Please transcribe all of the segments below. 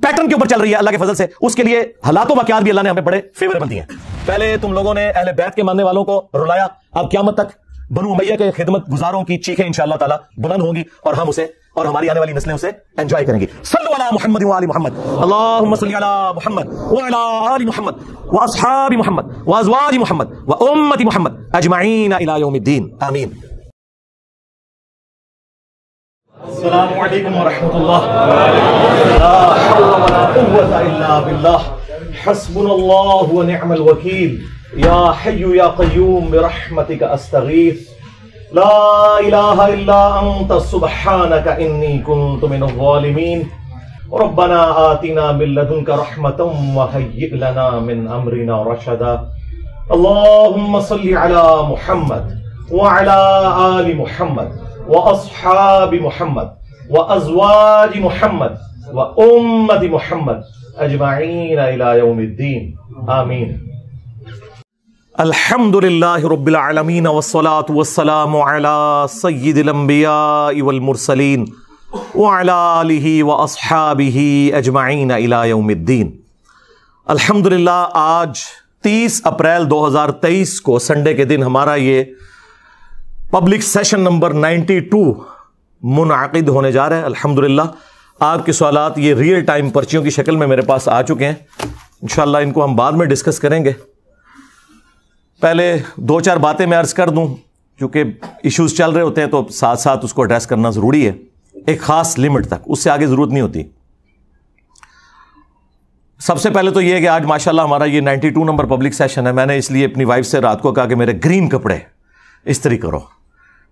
Pattern کے اوپر چل رہی ہے اللہ کے فضل سے، اس کے لیے حالات و واقعات بھی اللہ نے ہمیں بڑے فیوریبل دیے ہیں۔ پہلے تم لوگوں نے اہل بیت کے ماننے والوں کو رلایا، اب قیامت تک بنو امیہ کے خدمت گزاروں کی چیخیں انشاءاللہ تعالی بلند ہوں گی، اور ہم اسے اور ہماری آنے والی نسلیں اسے انجوائے کریں گی۔ صلو علی محمد و آل محمد، اللہم صلی علی محمد وعلی آل محمد واصحاب محمد وازواج محمد وامت محمد اجمعین الی یوم الدین، آمین۔ السلام علیکم ورحمۃ اللہ، لا حول ولا قوة الا باللہ، حسبنا اللہ ونعم الوکیل، یا حی یا قیوم برحمتک استغیث، لا الہ الا انت سبحانک انی کنت من الظالمین، ربنا آتنا من لدنک رحمتا وہیئ لنا من امرنا رشدا، اللہم صل علی محمد وعلی آل محمد واصحاب محمد وازواج محمد وامت محمد اجمعین الی یوم الدین، آمین۔ الحمد للہ رب العالمین والصلاة والسلام علی سید الانبیاء والمرسلین وعلی آلہ واصحابہ اجمعین الی یوم الدین۔ الحمد للہ آج 30 اپریل 2023 کو سنڈے کے دن ہمارا یہ پبلک سیشن نمبر 92 منعقد ہونے جا رہا ہے۔ الحمدللہ آپ کے سوالات یہ ریئل ٹائم پرچیوں کی شکل میں میرے پاس آ چکے ہیں، انشاءاللہ ان کو ہم بعد میں ڈسکس کریں گے۔ پہلے 2-4 باتیں میں عرض کر دوں، کیونکہ ایشوز چل رہے ہوتے ہیں تو ساتھ ساتھ اس کو ایڈریس کرنا ضروری ہے، ایک خاص لمٹ تک، اس سے آگے ضرورت نہیں ہوتی۔ سب سے پہلے تو یہ ہے کہ آج ماشاءاللہ ہمارا یہ 92 نمبر پبلک سیشن ہے۔ میں نے اس لیے اپنی وائف سے رات کو کہا کہ میرے گرین کپڑے استری کرو،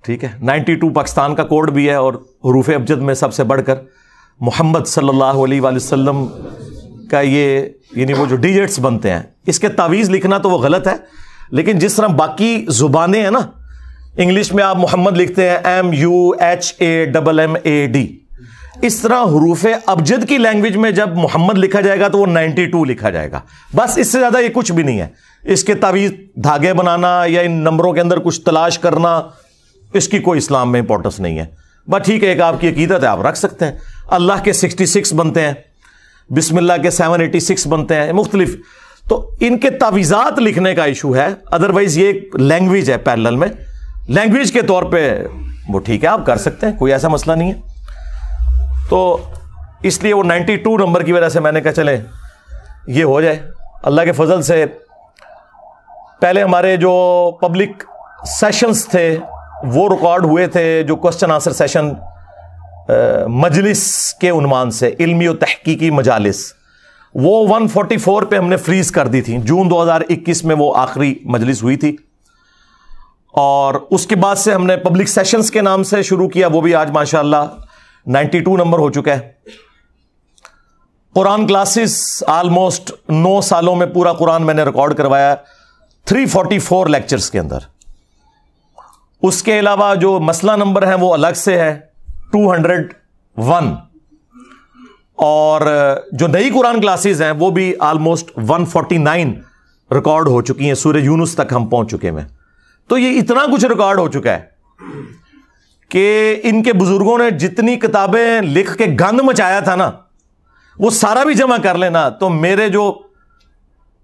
ٹھیک ہے۔ 92 پاکستان کا کوڈ بھی ہے، اور حروف ابجد میں سب سے بڑھ کر محمد صلی اللہ علیہ وآلہ وسلم کا یہ یعنی وہ جو ڈیجٹس بنتے ہیں، اس کے تعویذ لکھنا تو وہ غلط ہے، لیکن جس طرح باقی زبانیں ہیں نا، انگلش میں آپ محمد لکھتے ہیں MUHAMMAD، اس طرح حروف ابجد کی لینگویج میں جب محمد لکھا جائے گا تو وہ 92 لکھا جائے گا، بس اس سے زیادہ یہ کچھ بھی نہیں ہے۔ اس کے تعویذ دھاگے بنانا یا ان نمبروں کے اندر کچھ تلاش کرنا، اس کی کوئی اسلام میں امپورٹنس نہیں ہے۔ بس ٹھیک ہے، ایک آپ کی عقیدت ہے، آپ رکھ سکتے ہیں۔ اللہ کے 66 بنتے ہیں، بسم اللہ کے 786 بنتے ہیں، مختلف، تو ان کے تعویذات لکھنے کا ایشو ہے۔ ادروائز یہ ایک لینگویج ہے پیرلل میں، لینگویج کے طور پہ وہ ٹھیک ہے، آپ کر سکتے ہیں، کوئی ایسا مسئلہ نہیں ہے۔ تو اس لیے وہ 92 نمبر کی وجہ سے میں نے کہا چلیں یہ ہو جائے۔ اللہ کے فضل سے پہلے ہمارے جو پبلک سیشنز تھے وہ ریکارڈ ہوئے تھے، جو کوسچن آنسر سیشن مجلس کے عنوان سے، علمی و تحقیقی مجالس، وہ 144 پہ ہم نے فریز کر دی تھی۔ جون 2021 میں وہ آخری مجلس ہوئی تھی، اور اس کے بعد سے ہم نے پبلک سیشنز کے نام سے شروع کیا، وہ بھی آج ماشاءاللہ 92 نمبر ہو چکا ہے۔ قرآن کلاسز آلموسٹ 9 سالوں میں پورا قرآن میں نے ریکارڈ کروایا 344 لیکچرز کے اندر۔ اس کے علاوہ جو مسئلہ نمبر ہیں وہ الگ سے ہے 201، اور جو نئی قرآن کلاسز ہیں وہ بھی آلموسٹ 149 ریکارڈ ہو چکی ہیں، سورہ یونس تک ہم پہنچ چکے ہیں۔ تو یہ اتنا کچھ ریکارڈ ہو چکا ہے کہ ان کے بزرگوں نے جتنی کتابیں لکھ کے گند مچایا تھا نا، وہ سارا بھی جمع کر لینا تو میرے جو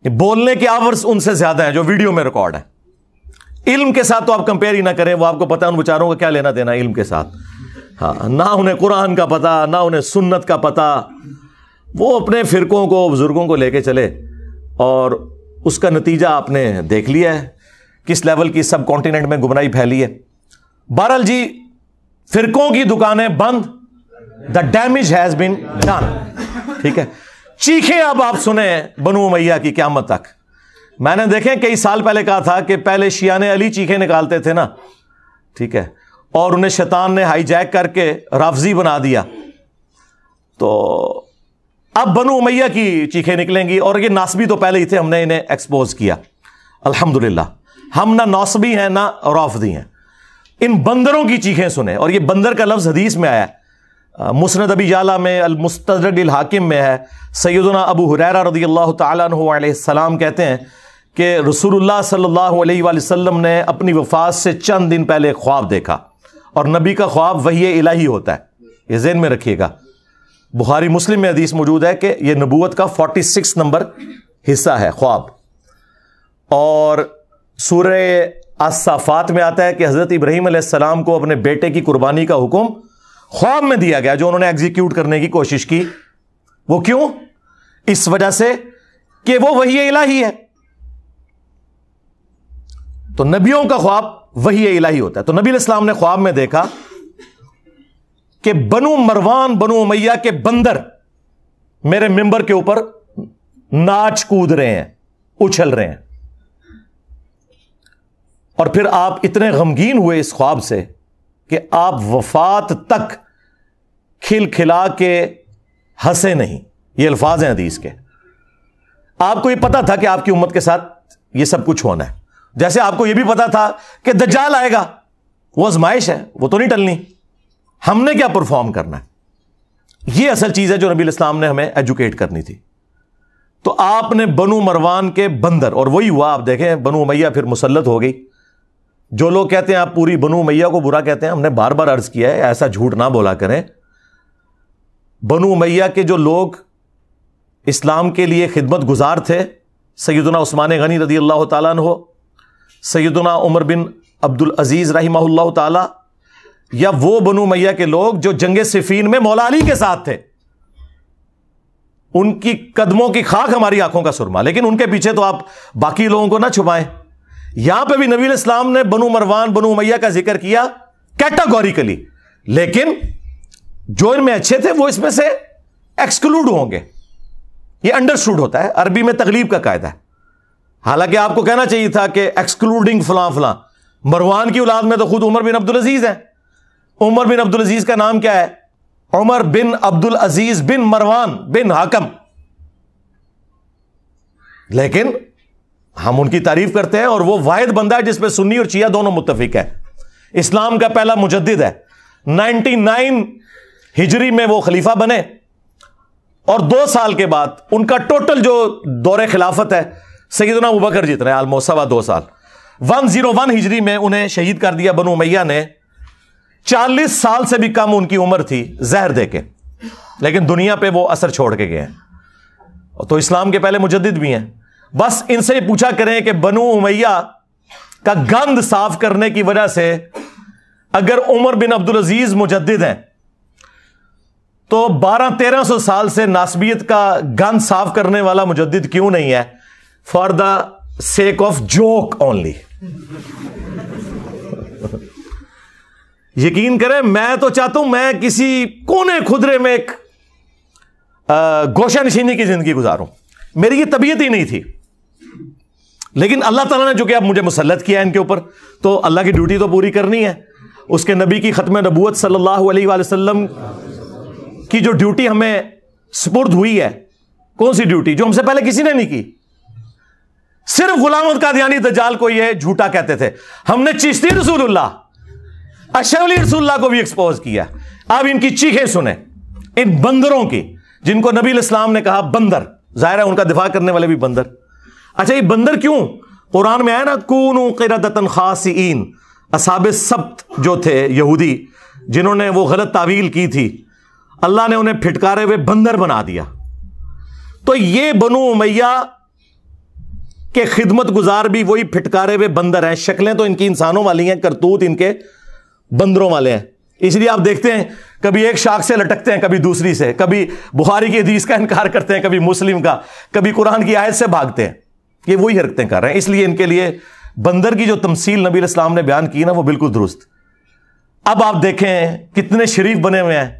بولنے کے آورز ان سے زیادہ ہیں جو ویڈیو میں ریکارڈ ہے۔ علم کے ساتھ تو آپ کمپیئر ہی نہ کریں، وہ آپ کو پتا ہے ان بیچاروں کا کیا لینا دینا علم کے ساتھ، ہاں، نہ انہیں قرآن کا پتا، نہ انہیں سنت کا پتا، وہ اپنے فرقوں کو، بزرگوں کو لے کے چلے، اور اس کا نتیجہ آپ نے دیکھ لیا ہے کس لیول کی سب کانٹیننٹ میں گمراہی پھیلی ہے۔ بہرحال جی، فرقوں کی دکانیں بند، the damage has been done, ٹھیک ہے۔ چیخیں اب آپ سنیں بنو امیہ کی قیامت تک۔ میں نے دیکھیں کئی سال پہلے کہا تھا کہ پہلے شیعان علی چیخیں نکالتے تھے نا، ٹھیک ہے، اور انہیں شیطان نے ہائی جیک کر کے رافضی بنا دیا، تو اب بنو امیہ کی چیخیں نکلیں گی، اور یہ ناصبی تو پہلے ہی تھے، ہم نے انہیں ایکسپوز کیا الحمدللہ۔ ہم نہ ناصبی ہیں نہ رافضی ہیں، ان بندروں کی چیخیں سنیں۔ اور یہ بندر کا لفظ حدیث میں آیا ہے، مسند ابی یعلا میں، المستدرک الحاکم میں ہے۔ سیدنا ابو ہریرہ رضی اللہ تعالیٰ عنہ علیہ السلام کہتے ہیں کہ رسول اللہ صلی اللہ علیہ وآلہ وسلم نے اپنی وفات سے چند دن پہلے خواب دیکھا، اور نبی کا خواب وحی الہی ہوتا ہے، یہ ذہن میں رکھیے گا۔ بخاری مسلم میں حدیث موجود ہے کہ یہ نبوت کا 46 نمبر حصہ ہے خواب. اور سورہ الصافات میں آتا ہے کہ حضرت ابراہیم علیہ السلام کو اپنے بیٹے کی قربانی کا حکم خواب میں دیا گیا جو انہوں نے ایگزیکیوٹ کرنے کی کوشش کی. وہ کیوں؟ اس وجہ سے کہ وہ وحی الہی ہے. تو نبیوں کا خواب وحی الہی ہوتا ہے. تو نبی علیہ السلام نے خواب میں دیکھا کہ بنو مروان بنو امیہ کے بندر میرے ممبر کے اوپر ناچ کود رہے ہیں, اچھل رہے ہیں. اور پھر آپ اتنے غمگین ہوئے اس خواب سے کہ آپ وفات تک کھل کھلا کے ہنسے نہیں. یہ الفاظ ہیں حدیث کے. آپ کو یہ پتا تھا کہ آپ کی امت کے ساتھ یہ سب کچھ ہونا ہے, جیسے آپ کو یہ بھی پتا تھا کہ دجال آئے گا, وہ آزمائش ہے, وہ تو نہیں ٹلنی, ہم نے کیا پرفارم کرنا ہے. یہ اصل چیز ہے جو نبی الاسلام نے ہمیں ایجوکیٹ کرنی تھی. تو آپ نے بنو مروان کے بندر, اور وہی ہوا, آپ دیکھیں بنو امیہ پھر مسلط ہو گئی. جو لوگ کہتے ہیں آپ پوری بنو امیہ کو برا کہتے ہیں, ہم نے بار بار عرض کیا ہے ایسا جھوٹ نہ بولا کریں. بنو امیہ کے جو لوگ اسلام کے لیے خدمت گزار تھے, سیدنا عثمان غنی رضی اللہ تعالیٰ عنہ, سیدنا عمر بن عبد العزیز رحمہ اللہ تعالی, یا وہ بنو امیہ کے لوگ جو جنگ صفین میں مولا علی کے ساتھ تھے, ان کی قدموں کی خاک ہماری آنکھوں کا سرما. لیکن ان کے پیچھے تو آپ باقی لوگوں کو نہ چھپائیں. یہاں پہ بھی نبی علیہ السلام نے بنو مروان بنو امیہ کا ذکر کیا کیٹاگوریکلی, لیکن جو ان میں اچھے تھے وہ اس میں سے ایکسکلوڈ ہوں گے. یہ انڈرسٹوڈ ہوتا ہے, عربی میں تغلیب کا قاعدہ ہے. حالانکہ آپ کو کہنا چاہیے تھا کہ ایکسکلوڈنگ فلاں فلاں. مروان کی اولاد میں تو خود عمر بن عبد العزیز ہیں. عمر بن عبد العزیز کا نام کیا ہے؟ عمر بن عبد العزیز بن مروان بن حاکم. لیکن ہم ان کی تعریف کرتے ہیں, اور وہ واحد بندہ ہے جس پہ سنی اور شیعہ دونوں متفق ہے. اسلام کا پہلا مجدد ہے. 99 ہجری میں وہ خلیفہ بنے, اور 2 سال کے بعد ان کا ٹوٹل جو دور خلافت ہے سیدنا ابوبکر جتنے آلموسٹ 2.25 سال, 101 ہجری میں انہیں شہید کر دیا بنو امیہ نے. 40 سال سے بھی کم ان کی عمر تھی زہر دے کے, لیکن دنیا پہ وہ اثر چھوڑ کے گئے ہیں. تو اسلام کے پہلے مجدد بھی ہیں. بس ان سے پوچھا کریں کہ بنو امیہ کا گند صاف کرنے کی وجہ سے اگر عمر بن عبد العزیز مجدد ہیں تو 1200-1300 سال سے ناسبیت کا گند صاف کرنے والا مجدد کیوں نہیں ہے؟ For the sake of joke only. یقین کریں, میں تو چاہتا ہوں میں کسی کونے خدرے میں ایک گوشہ نشینی کی زندگی گزاروں. میری یہ طبیعت ہی نہیں تھی, لیکن اللہ تعالیٰ نے جو کہ اب مجھے مسلط کیا ہے ان کے اوپر, تو اللہ کی ڈیوٹی تو پوری کرنی ہے. اس کے نبی کی ختم نبوت صلی اللہ علیہ وآلہ وسلم کی جو ڈیوٹی ہمیں سپرد ہوئی ہے, کون سی ڈیوٹی جو ہم سے پہلے کسی نے نہیں کی. صرف غلام احمد قادیانی دجال کو یہ جھوٹا کہتے تھے. ہم نے چشتی رسول اللہ, اشعری رسول اللہ کو بھی ایکسپوز کیا. اب ان کی چیخیں سنیں, ان بندروں کی, جن کو نبی علیہ السلام نے کہا بندر. ظاہر ہے ان کا دفاع کرنے والے بھی بندر. اچھا یہ بندر کیوں؟ قرآن میں آیا نا, کونوا قردۃ خاسئین. اصحاب السبت جو تھے یہودی, جنہوں نے وہ غلط تعویل کی تھی, اللہ نے انہیں پھٹکارے ہوئے بندر بنا دیا. تو یہ بنو امیہ کے خدمت گزار بھی وہی پھٹکارے ہوئے بندر ہیں. شکلیں تو ان کی انسانوں والی ہیں, کرتوت ان کے بندروں والے ہیں. اس لیے آپ دیکھتے ہیں کبھی ایک شاخ سے لٹکتے ہیں, کبھی دوسری سے, کبھی بخاری کی حدیث کا انکار کرتے ہیں, کبھی مسلم کا, کبھی قرآن کی آیت سے بھاگتے ہیں. یہ وہی حرکتیں کر رہے ہیں. اس لیے ان کے لیے بندر کی جو تمثیل نبی علیہ السلام نے بیان کی نا, وہ بالکل درست. اب آپ دیکھیں کتنے شریف بنے ہوئے ہیں,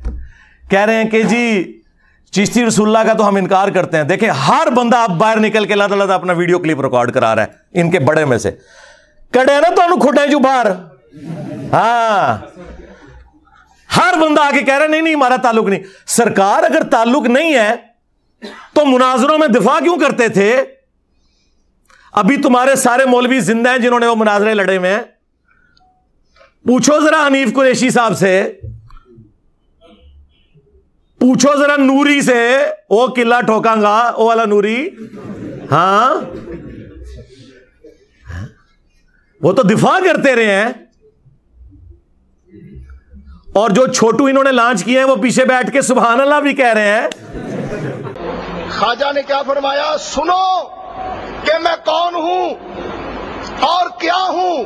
کہہ رہے ہیں کہ جی چشتی رسول اللہ کا تو ہم انکار کرتے ہیں. دیکھیں ہر بندہ اب باہر نکل کے اللہ تعالیٰ اپنا ویڈیو کلپ ریکارڈ کرا رہا ہے ان کے بڑے میں سے. کڑے نا تو کھٹے جو باہر, ہاں ہر بندہ آ کے کہہ رہا ہے نہیں ہمارا تعلق نہیں. سرکار اگر تعلق نہیں ہے تو مناظروں میں دفاع کیوں کرتے تھے؟ ابھی تمہارے سارے مولوی زندہ ہیں جنہوں نے وہ مناظرے لڑے ہوئے ہیں. پوچھو ذرا حنیف قریشی صاحب سے, پوچھو ذرا نوری سے, وہ قلعہ ٹھوکاں گا وہ والا نوری, ہاں وہ تو دفاع کرتے رہے ہیں. اور جو چھوٹو انہوں نے لانچ کیے ہیں وہ پیچھے بیٹھ کے سبحان اللہ بھی کہہ رہے ہیں. خواجہ نے کیا فرمایا؟ سنو کہ میں کون ہوں اور کیا ہوں.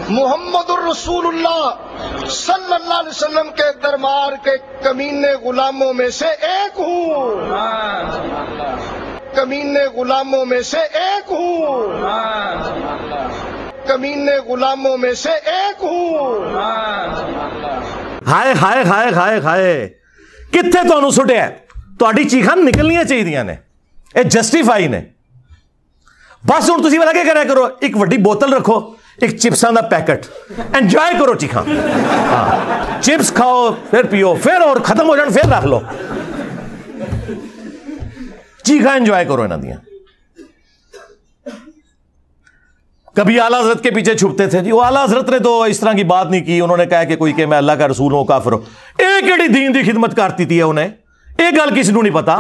محمد الرسول اللہ صلی اللہ علیہ وسلم کے دربار کے کمینے غلاموں میں سے ایک ہوں. کمینے غلاموں میں سے ایک ہوں. کمینے غلاموں میں سے ایک ہوں. ہائے ہائے ہائے ہائے ہائے کتنے تمہیں سٹیا تہاڈی چیخاں نکلنیاں چاہیے نے. یہ جسٹیفائی نے. بس ہوں تسی والا کیا کرا کرو, ایک وڈی بوتل رکھو, ایک چپساں دا پیکٹ, انجوائے کرو چیخاں. چپس کھاؤ پھر پیو پھر اور ختم ہو جان پھر رکھ لو. چیخاں انجوائے کرو انہاں دیاں. کبھی اعلیٰ حضرت کے پیچھے چھپتے تھے جی, وہ اعلیٰ حضرت نے تو اس طرح کی بات نہیں کی. انہوں نے کہا کہ کوئی کہ میں اللہ کا رسول ہوں کافر ہو. ایک ایڑی دین دی خدمت کرتی تھی انہیں. ایک گل کسی کو نہیں پتا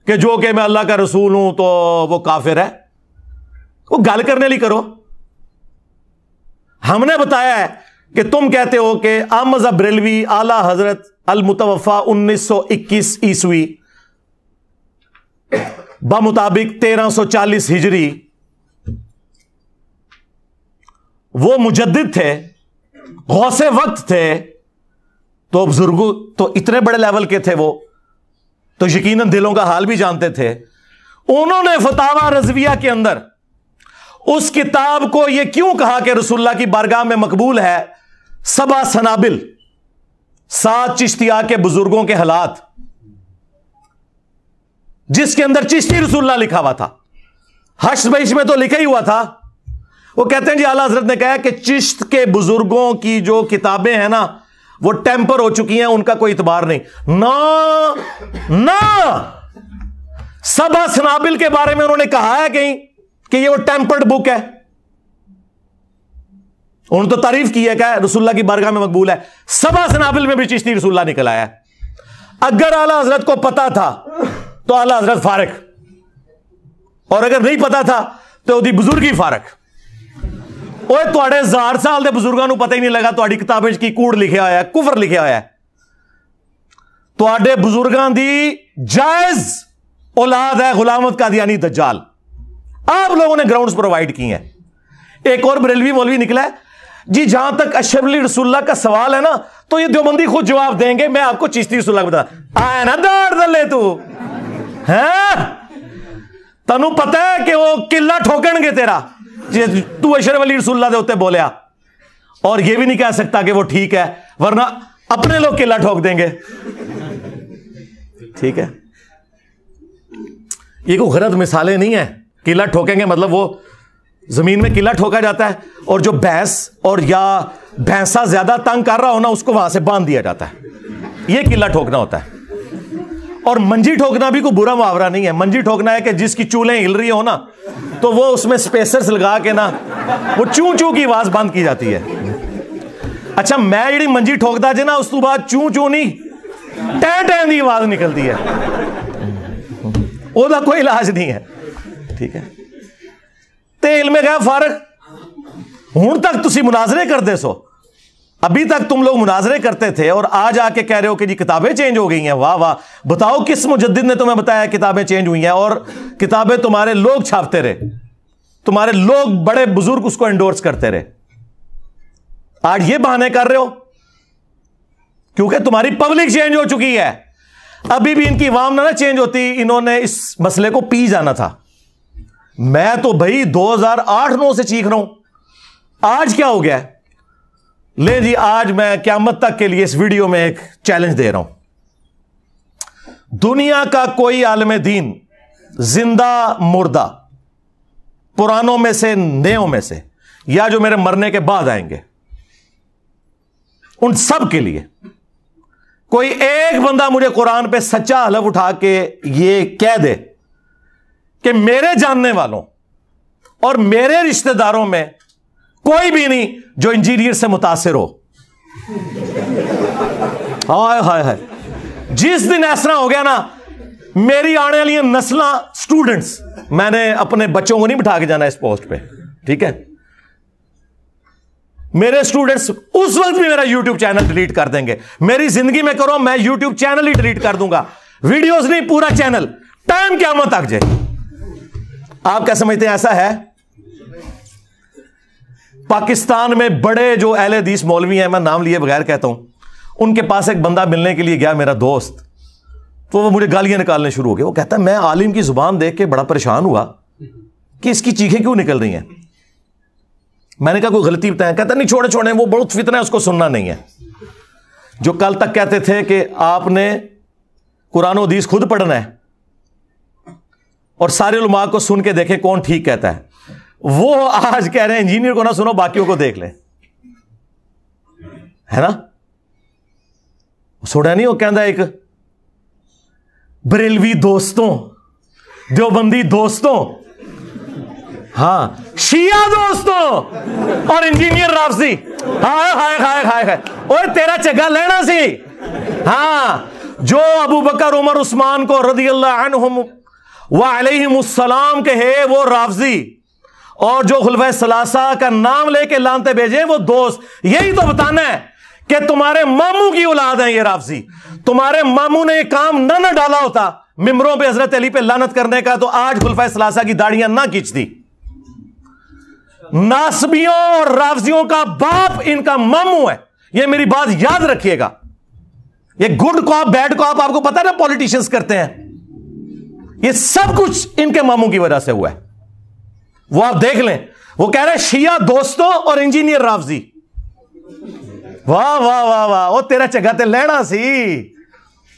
کہ جو کہ میں اللہ کا رسول ہوں تو وہ کافر ہے. وہ گل کرنے لی کرو. ہم نے بتایا ہے کہ تم کہتے ہو کہ احمد بریلوی اعلیٰ حضرت المتوفا 1921 عیسوی بمطابق 1340 ہجری وہ مجدد تھے, غوث وقت تھے. تو بزرگوں تو اتنے بڑے لیول کے تھے وہ تو یقیناً دلوں کا حال بھی جانتے تھے. انہوں نے فتاوی رضویہ کے اندر اس کتاب کو یہ کیوں کہا کہ رسول اللہ کی بارگاہ میں مقبول ہے, 7 سنابل 7 چشتیہ کے بزرگوں کے حالات, جس کے اندر چشتی رسول اللہ لکھا ہوا تھا. حشر بہشت میں تو لکھا ہی ہوا تھا. وہ کہتے ہیں جی اعلیٰ حضرت نے کہا کہ چشت کے بزرگوں کی جو کتابیں ہیں نا وہ ٹیمپر ہو چکی ہیں, ان کا کوئی اعتبار نہیں. نہ 7 سنابل کے بارے میں انہوں نے کہا ہے کہیں کہ یہ وہ ٹیمپرڈ بک ہے. انہوں نے تو تعریف کی ہے کہ رسول اللہ کی بارگاہ میں مقبول ہے. 7 سنابل میں بھی چشتی رسول اللہ نکل آیا. اگر اعلیٰ حضرت کو پتا تھا تو اعلیٰ حضرت فارق, اور اگر نہیں پتا تھا تو وہ دی بزرگی فارق. اوے تواڈے 1000 سال دے بزرگاں نو پتہ ہی نہیں لگا تواڈی کتابیں کی کوڑ لکھیا ہوا ہے, کفر لکھیا ہوا ہے. تواڈے بزرگاں دی جائز اولاد ہے غلامت قادیانی دجال. آپ لوگوں نے گراؤنڈز پرووائڈ کی ہیں. ایک اور بریلوی مولوی نکلا ہے جی, جہاں تک اشرف علی رسول اللہ کا سوال ہے نا تو یہ دیوبندی خود جواب دیں گے. میں آپ کو چشتی رسول اللہ بتا آئے نا داڑ دلے تو تنوں پتہ ہے کہ وہ قلعہ ٹھوکن گے تیرا تو اشرف علی رسول اللہ دے ہوتے بولیا, اور یہ بھی نہیں کہہ سکتا کہ وہ ٹھیک ہے ورنہ اپنے لوگ قلعہ ٹھوک دیں گے. ٹھیک ہے, یہ کوئی غلط مثالیں نہیں ہیں. قلعہ ٹھوکیں گے مطلب وہ زمین میں قلعہ ٹھوکا جاتا ہے, اور جو بھینس اور یا بھینسا زیادہ تنگ کر رہا ہونا اس کو وہاں سے باندھ دیا جاتا ہے. یہ قلعہ ٹھوکنا ہوتا ہے. اور منجی ٹھوکنا بھی کوئی برا محاورہ نہیں ہے. منجی ٹھوکنا ہے کہ جس کی چولیں ہل رہی ہو نا تو وہ اس میں سپیسرز لگا کے نا وہ چوں چوں کی آواز بند کی جاتی ہے. اچھا میں جڑی منجی ٹھوکتا جے نا اس تو بعد چوں چوں نہیں ٹین ٹین دی آواز نکلتی ہے, وہ دا کوئی علاج نہیں ہے. ٹھیک ہے, تے علم غیب فارغ. ہن تک تسی مناظرے کرتے سو, ابھی تک تم لوگ مناظرے کرتے تھے اور آج آ کے کہہ رہے ہو کہ جی کتابیں چینج ہو گئی ہیں. واہ واہ, بتاؤ کس مجدد نے تمہیں بتایا کتابیں چینج ہوئی ہیں؟ اور کتابیں تمہارے لوگ چھاپتے رہے, تمہارے لوگ بڑے بزرگ اس کو انڈورس کرتے رہے. آج یہ بہانے کر رہے ہو کیونکہ تمہاری پبلک چینج ہو چکی ہے. ابھی بھی ان کی عوام نہ چینج ہوتی, انہوں نے اس مسئلے کو پی جانا تھا. میں تو بھائی 2008-9 سے چیخ رہا ہوں. آج کیا ہو گیا ہے؟ لے جی آج میں قیامت تک کے لیے اس ویڈیو میں ایک چیلنج دے رہا ہوں. دنیا کا کوئی عالم دین زندہ مردہ, پرانوں میں سے نیوں میں سے, یا جو میرے مرنے کے بعد آئیں گے, ان سب کے لیے کوئی ایک بندہ مجھے قرآن پہ سچا حلف اٹھا کے یہ کہہ دے کہ میرے جاننے والوں اور میرے رشتہ داروں میں کوئی بھی نہیں جو انجینئر سے متاثر ہو. ہائے ہائے ہائے, جس دن ایسا ہو گیا نا میری آنے والی نسلاں سٹوڈنٹس, میں نے اپنے بچوں کو نہیں بٹھا کے جانا اس پوسٹ پہ. ٹھیک ہے, میرے اسٹوڈنٹس اس وقت بھی میرا یوٹیوب چینل ڈیلیٹ کر دیں گے. میری زندگی میں کرو میں یوٹیوب چینل ہی ڈیلیٹ کر دوں گا, ویڈیوز نہیں, پورا چینل, ٹائم قیامت تک جائے. آپ کیا سمجھتے ہیں ایسا ہے؟ پاکستان میں بڑے جو اہل حدیث مولوی ہیں, میں نام لیے بغیر کہتا ہوں, ان کے پاس ایک بندہ ملنے کے لیے گیا, میرا دوست, تو وہ مجھے گالیاں نکالنے شروع ہو گئے. وہ کہتا ہے میں عالم کی زبان دیکھ کے بڑا پریشان ہوا کہ اس کی چیخیں کیوں نکل رہی ہیں. میں نے کہا کوئی غلطی بتائیں. کہتا نہیں چھوڑے وہ بہت فتنہ ہے, اس کو سننا نہیں ہے. جو کل تک کہتے تھے کہ آپ نے قرآن و حدیث خود پڑھنا ہے اور سارے علماء کو سن کے دیکھیں کون ٹھیک کہتا ہے, وہ آج کہہ رہے ہیں انجینئر کو نہ سنو, باقیوں کو دیکھ لیں. ہے نا, سوڑا نہیں وہ کہندا ایک بریلوی دوستوں, دیوبندی دوستوں, ہاں شیعہ دوستوں اور انجینئر رافضی. ہائے ہائے ہائے ہائے, اور تیرا چگا لینا سی. ہاں جو ابو بکر عمر عثمان کو رضی اللہ عنہم وعلیہم السلام کہے وہ رافضی, اور جو خلفائے ثلاثہ کا نام لے کے لانتے بھیجے وہ دوست. یہی تو بتانا ہے کہ تمہارے ماموں کی اولاد ہیں یہ رافضی. تمہارے ماموں نے یہ کام نہ ڈالا ہوتا ممبروں پہ حضرت علی پہ لعنت کرنے کا, تو آج خلفائے ثلاثہ کی داڑیاں نہ کھینچتی. ناسبیوں اور رافضیوں کا باپ ان کا ماموں ہے, یہ میری بات یاد رکھیے گا. یہ گڈ کاپ بیڈ کاپ آپ کو پتا نا پولیٹیشنز کرتے ہیں, یہ سب کچھ ان کے ماموں کی وجہ سے ہوا ہے. وہ آپ دیکھ لیں, وہ کہہ رہے ہیں شیعہ دوستوں اور انجینئر رافضی. واہ واہ واہ واہ, وہ تیرا چگاتے لینا سی.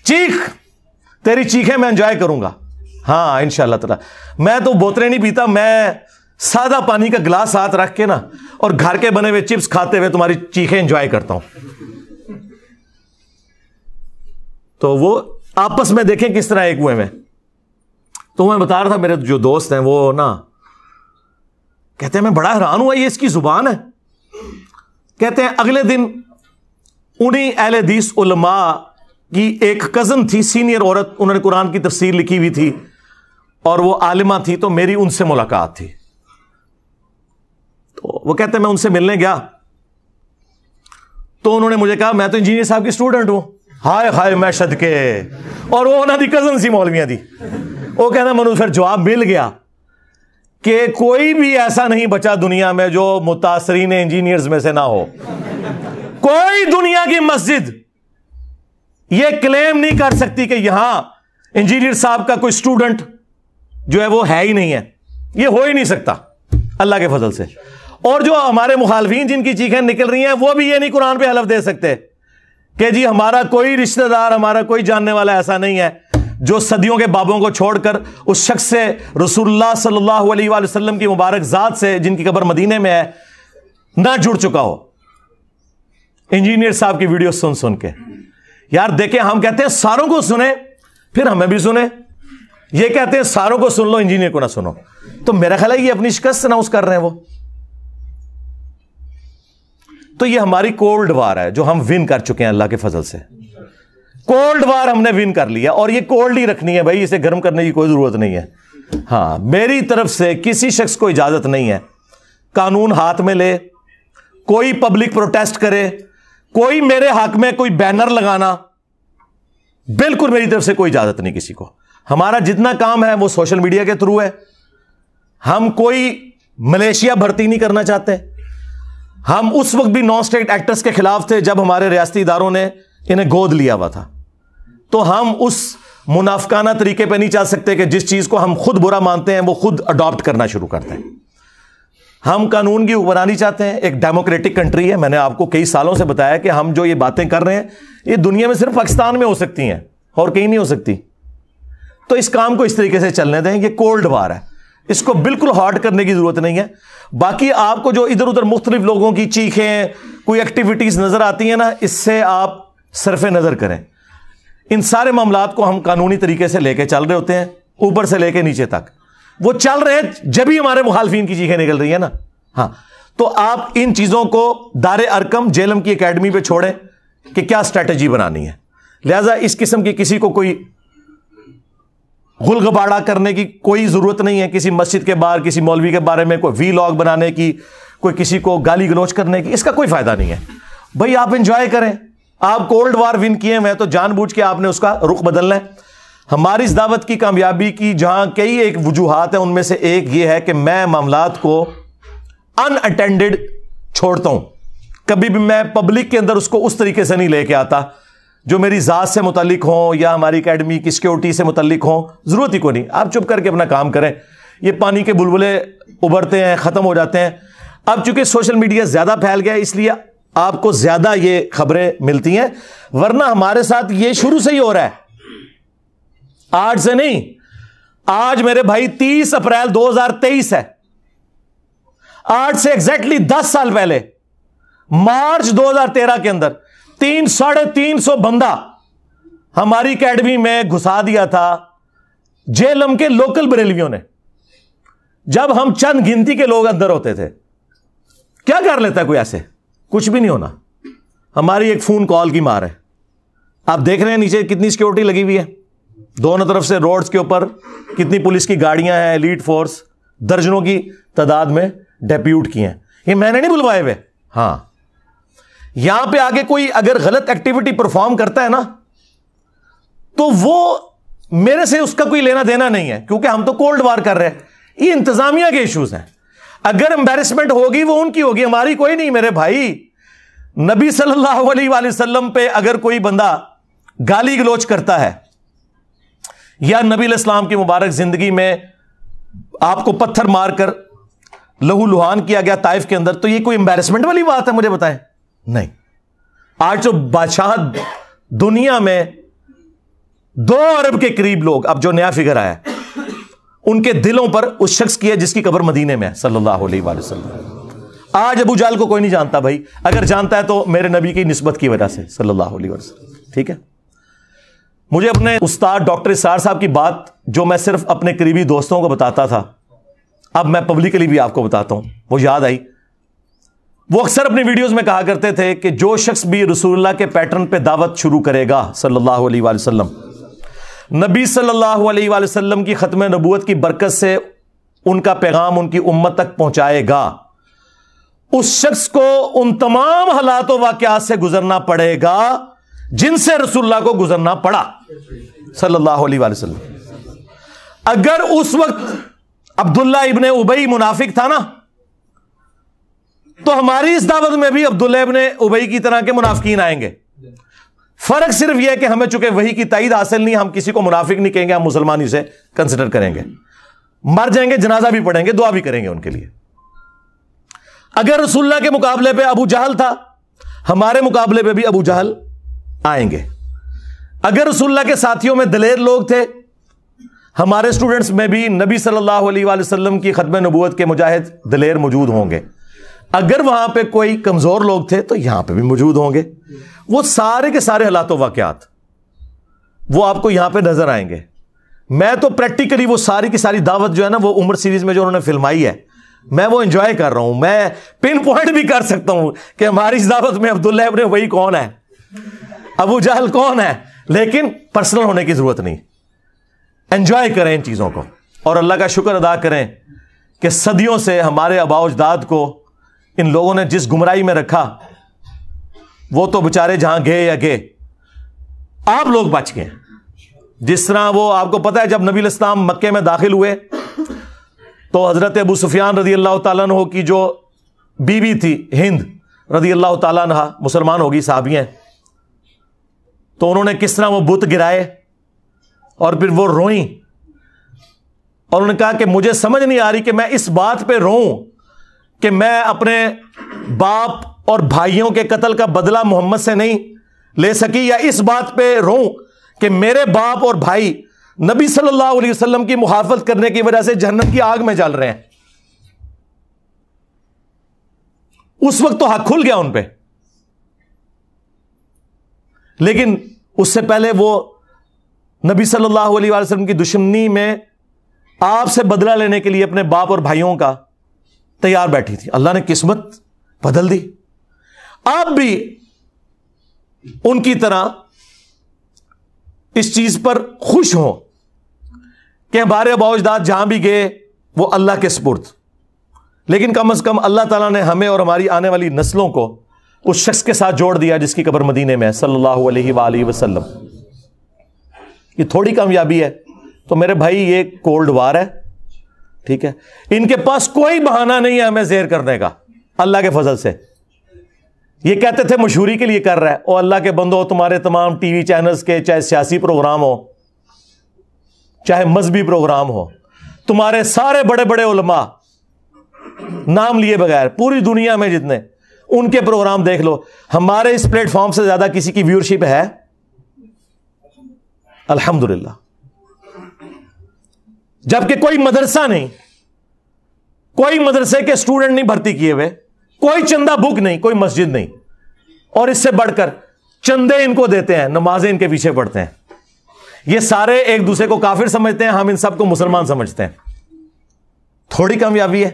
چیخ, تیری چیخیں میں انجوائے کروں گا. ہاں انشاءاللہ تعالی. میں تو بوتلیں نہیں پیتا, میں سادہ پانی کا گلاس ہاتھ رکھ کے نا اور گھر کے بنے ہوئے چپس کھاتے ہوئے تمہاری چیخیں انجوائے کرتا ہوں. تو وہ آپس میں دیکھیں کس طرح ایک ہوئے میں. تو میں بتا رہا تھا, میرے جو دوست ہیں وہ نا کہتے ہیں میں بڑا حیران ہوا یہ اس کی زبان ہے. کہتے ہیں اگلے دن انہی اہل حدیث علماء کی ایک کزن تھی, سینئر عورت, انہوں نے قرآن کی تفسیر لکھی ہوئی تھی اور وہ عالمہ تھی, تو میری ان سے ملاقات تھی. تو وہ کہتے ہیں میں ان سے ملنے گیا تو انہوں نے مجھے کہا میں تو انجینئر صاحب کی اسٹوڈنٹ ہوں. ہائے ہائے میں صدقے, اور وہ انہوں دی کزن سی مولویاں دی. وہ کہنا مجھے پھر جواب مل گیا کہ کوئی بھی ایسا نہیں بچا دنیا میں جو متاثرین انجینئرز میں سے نہ ہو. کوئی دنیا کی مسجد یہ کلیم نہیں کر سکتی کہ یہاں انجینئر صاحب کا کوئی اسٹوڈنٹ جو ہے وہ ہے ہی نہیں ہے. یہ ہو ہی نہیں سکتا اللہ کے فضل سے. اور جو ہمارے مخالفین جن کی چیخیں نکل رہی ہیں وہ بھی یہ نہیں قرآن پہ حلف دے سکتے کہ جی ہمارا کوئی رشتہ دار, ہمارا کوئی جاننے والا ایسا نہیں ہے جو صدیوں کے بابوں کو چھوڑ کر اس شخص سے, رسول اللہ صلی اللہ علیہ وآلہ وسلم کی مبارک ذات سے جن کی قبر مدینے میں ہے, نہ جڑ چکا ہو. انجینئر صاحب کی ویڈیو سن سن کے یار دیکھیں, ہم کہتے ہیں ساروں کو سنیں پھر ہمیں بھی سنیں, یہ کہتے ہیں ساروں کو سن لو انجینئر کو نہ سنو. تو میرا خیال ہے یہ اپنی شکست اناؤنس کر رہے ہیں وہ. تو یہ ہماری کولڈ وار ہے جو ہم ون کر چکے ہیں اللہ کے فضل سے. کولڈ وار ہم نے ون کر لیا اور یہ کولڈ ہی رکھنی ہے بھائی, اسے گرم کرنے کی کوئی ضرورت نہیں ہے. ہاں میری طرف سے کسی شخص کو اجازت نہیں ہے قانون ہاتھ میں لے, کوئی پبلک پروٹیسٹ کرے, کوئی میرے حق میں کوئی بینر لگانا, بالکل میری طرف سے کوئی اجازت نہیں کسی کو. ہمارا جتنا کام ہے وہ سوشل میڈیا کے تھرو ہے. ہم کوئی ملیشیا بھرتی نہیں کرنا چاہتے. ہم اس وقت بھی نان اسٹیٹ ایکٹرز کے خلاف تھے جب ہمارے ریاستی اداروں نے انہیں گود لیا ہوا تھا. تو ہم اس منافقانہ طریقے پہ نہیں چل سکتے کہ جس چیز کو ہم خود برا مانتے ہیں وہ خود اڈاپٹ کرنا شروع کرتے ہیں. ہم قانون کی حکمرانی چاہتے ہیں, ایک ڈیموکریٹک کنٹری ہے. میں نے آپ کو کئی سالوں سے بتایا کہ ہم جو یہ باتیں کر رہے ہیں یہ دنیا میں صرف پاکستان میں ہو سکتی ہیں اور کہیں نہیں ہو سکتی. تو اس کام کو اس طریقے سے چلنے دیں. یہ کولڈ وار ہے, اس کو بالکل ہارڈ کرنے کی ضرورت نہیں ہے. باقی آپ کو جو ادھر ادھر مختلف لوگوں کی چیخیں, کوئی ایکٹیویٹیز نظر آتی ہیں نا, اس سے آپ صرف نظر کریں. ان سارے معاملات کو ہم قانونی طریقے سے لے کے چل رہے ہوتے ہیں, اوپر سے لے کے نیچے تک. وہ چل رہے ہیں جب ہی ہمارے مخالفین کی چیخیں نکل رہی ہیں نا. ہاں تو آپ ان چیزوں کو دار ارکم جیلم کی اکیڈمی پہ چھوڑیں کہ کیا اسٹریٹجی بنانی ہے. لہذا اس قسم کی کسی کو کوئی غل غباڑہ کرنے کی کوئی ضرورت نہیں ہے. کسی مسجد کے باہر کسی مولوی کے بارے میں کوئی وی لاگ بنانے کی, کوئی کسی کو گالی گلوچ کرنے کی، اس کا کوئی فائدہ نہیں ہے بھائی. آپ انجوائے کریں. آپ کولڈ وار ون کیے ہوئے ہیں تو جان بوجھ کے آپ نے اس کا رخ بدلنا ہے. ہماری اس دعوت کی کامیابی کی جہاں کئی ایک وجوہات ہیں، ان میں سے ایک یہ ہے کہ میں معاملات کو ان اٹینڈڈ چھوڑتا ہوں. کبھی بھی میں پبلک کے اندر اس کو اس طریقے سے نہیں لے کے آتا جو میری ذات سے متعلق ہوں یا ہماری اکیڈمی کی سیکیورٹی سے متعلق ہوں. ضرورت ہی کو نہیں. آپ چپ کر کے اپنا کام کریں. یہ پانی کے بلبلے ابھرتے ہیں، ختم ہو جاتے ہیں. اب چونکہ سوشل میڈیا زیادہ پھیل گیا اس لیے آپ کو زیادہ یہ خبریں ملتی ہیں، ورنہ ہمارے ساتھ یہ شروع سے ہی ہو رہا ہے، آج سے نہیں. آج میرے بھائی 30 اپریل 2023 ہے. آج سے ایگزیکٹلی 10 سال پہلے مارچ 2013 کے اندر 350 بندہ ہماری اکیڈمی میں گھسا دیا تھا جیلم کے لوکل بریلویوں نے. جب ہم چند گنتی کے لوگ اندر ہوتے تھے، کیا کر لیتا ہے کوئی ایسے؟ کچھ بھی نہیں ہونا. ہماری ایک فون کال کی مار ہے. آپ دیکھ رہے ہیں نیچے کتنی سیکیورٹی لگی ہوئی ہے، دونوں طرف سے روڈز کے اوپر کتنی پولیس کی گاڑیاں ہیں، ایلیٹ فورس درجنوں کی تعداد میں ڈیپیوٹ کی ہیں. یہ میں نے نہیں بلوائے ہوئے. ہاں، یہاں پہ آگے کوئی اگر غلط ایکٹیویٹی پرفارم کرتا ہے نا تو وہ میرے سے اس کا کوئی لینا دینا نہیں ہے، کیونکہ ہم تو کولڈ وار کر رہے ہیں. یہ انتظامیہ کے ایشوز ہیں. اگر امبیرسمنٹ ہوگی وہ ان کی ہوگی، ہماری کوئی نہیں. میرے بھائی، نبی صلی اللہ علیہ وآلہ وسلم پہ اگر کوئی بندہ گالی گلوچ کرتا ہے یا نبی علیہ السلام کی مبارک زندگی میں آپ کو پتھر مار کر لہو لہان کیا گیا طائف کے اندر، تو یہ کوئی امبیرسمنٹ والی بات ہے؟ مجھے بتائیں. نہیں. آج جو بادشاہ دنیا میں 2 ارب کے قریب لوگ، اب جو نیا فگر آیا ہے، ان کے دلوں پر اس شخص کی ہے جس کی قبر مدینے میں ہے صلی اللہ علیہ وآلہ وسلم. آج ابو جہل کو کوئی نہیں جانتا بھائی، اگر جانتا ہے تو میرے نبی کی نسبت کی وجہ سے صلی اللہ علیہ وسلم. ٹھیک ہے. مجھے اپنے استاد ڈاکٹر اسرار صاحب کی بات جو میں صرف اپنے قریبی دوستوں کو بتاتا تھا، اب میں پبلکلی بھی آپ کو بتاتا ہوں، وہ یاد آئی. وہ اکثر اپنی ویڈیوز میں کہا کرتے تھے کہ جو شخص بھی رسول اللہ کے پیٹرن پہ دعوت شروع کرے گا صلی اللہ علیہ وآلہ وسلم، نبی صلی اللہ علیہ وآلہ وسلم کی ختم نبوت کی برکت سے ان کا پیغام ان کی امت تک پہنچائے گا، اس شخص کو ان تمام حالات و واقعات سے گزرنا پڑے گا جن سے رسول اللہ کو گزرنا پڑا صلی اللہ علیہ وآلہ وسلم. اگر اس وقت عبداللہ ابن ابی منافق تھا نا، تو ہماری اس دعوت میں بھی عبداللہ ابن ابی کی طرح کے منافقین آئیں گے. فرق صرف یہ ہے کہ ہمیں چونکہ وحی کی تائید حاصل نہیں، ہم کسی کو منافق نہیں کہیں گے، ہم مسلمان اسے کنسیڈر کریں گے. مر جائیں گے، جنازہ بھی پڑھیں گے، دعا بھی کریں گے ان کے لیے. اگر رسول اللہ کے مقابلے پہ ابو جہل تھا، ہمارے مقابلے پہ بھی ابو جہل آئیں گے. اگر رسول اللہ کے ساتھیوں میں دلیر لوگ تھے، ہمارے اسٹوڈنٹس میں بھی نبی صلی اللہ علیہ وآلہ وسلم کی ختم نبوت کے مجاہد دلیر موجود ہوں گے. اگر وہاں پہ کوئی کمزور لوگ تھے تو یہاں پہ بھی موجود ہوں گے. وہ سارے کے سارے حالات و واقعات وہ آپ کو یہاں پہ نظر آئیں گے. میں تو پریکٹیکلی وہ ساری کی ساری دعوت جو ہے نا، وہ عمر سیریز میں جو انہوں نے فلمائی ہے، میں وہ انجوائے کر رہا ہوں. میں پن پوائنٹ بھی کر سکتا ہوں کہ ہماری اس دعوت میں عبداللہ ابن ابی کون ہے، ابو جہل کون ہے، لیکن پرسنل ہونے کی ضرورت نہیں. انجوائے کریں ان چیزوں کو، اور اللہ کا شکر ادا کریں کہ صدیوں سے ہمارے آباء و اجداد کو ان لوگوں نے جس گمراہی میں رکھا، وہ تو بےچارے جہاں گئے یا گئے، آپ لوگ بچ گئے. جس طرح وہ آپ کو پتا ہے جب نبی علیہ السلام مکے میں داخل ہوئے تو حضرت ابو سفیان رضی اللہ تعالیٰ عنہ کی جو بیوی تھی ہند رضی اللہ تعالیٰ عنہ، مسلمان ہوگی، صحابی ہیں، تو انہوں نے کس طرح وہ بت گرائے اور پھر وہ روئیں، اور انہوں نے کہا کہ مجھے سمجھ نہیں آ رہی کہ میں اس بات پہ روؤں کہ میں اپنے باپ اور بھائیوں کے قتل کا بدلہ محمد سے نہیں لے سکی، یا اس بات پہ روؤں کہ میرے باپ اور بھائی نبی صلی اللہ علیہ وسلم کی محافظت کرنے کی وجہ سے جہنم کی آگ میں جل رہے ہیں. اس وقت تو حق کھل گیا ان پہ، لیکن اس سے پہلے وہ نبی صلی اللہ علیہ وسلم کی دشمنی میں آپ سے بدلہ لینے کے لیے اپنے باپ اور بھائیوں کا تیار بیٹھی تھی. اللہ نے قسمت بدل دی. آپ بھی ان کی طرح اس چیز پر خوش ہوں کہ ہمارے آباء و اجداد جہاں بھی گئے وہ اللہ کے سپرد. لیکن کم از کم اللہ تعالیٰ نے ہمیں اور ہماری آنے والی نسلوں کو اس شخص کے ساتھ جوڑ دیا جس کی قبر مدینے میں ہے صلی اللہ علیہ وآلہ وسلم. یہ تھوڑی کامیابی ہے. تو میرے بھائی یہ کولڈ وار ہے, ٹھیک ہے, ان کے پاس کوئی بہانہ نہیں ہے ہمیں زیر کرنے کا اللہ کے فضل سے. یہ کہتے تھے مشہوری کے لیے کر رہا ہے, اور اللہ کے بندو تمہارے تمام ٹی وی چینلز کے چاہے سیاسی پروگرام ہو چاہے مذہبی پروگرام ہو, تمہارے سارے بڑے بڑے علماء نام لیے بغیر پوری دنیا میں جتنے, ان کے پروگرام دیکھ لو, ہمارے اس پلیٹ فارم سے زیادہ کسی کی ویورشپ ہے؟ الحمدللہ. جبکہ کوئی مدرسہ نہیں, کوئی مدرسے کے اسٹوڈنٹ نہیں بھرتی کیے ہوئے, کوئی چندہ بک نہیں, کوئی مسجد نہیں, اور اس سے بڑھ کر چندے ان کو دیتے ہیں, نمازیں ان کے پیچھے پڑھتے ہیں. یہ سارے ایک دوسرے کو کافر سمجھتے ہیں, ہم ان سب کو مسلمان سمجھتے ہیں. تھوڑی کامیابی ہے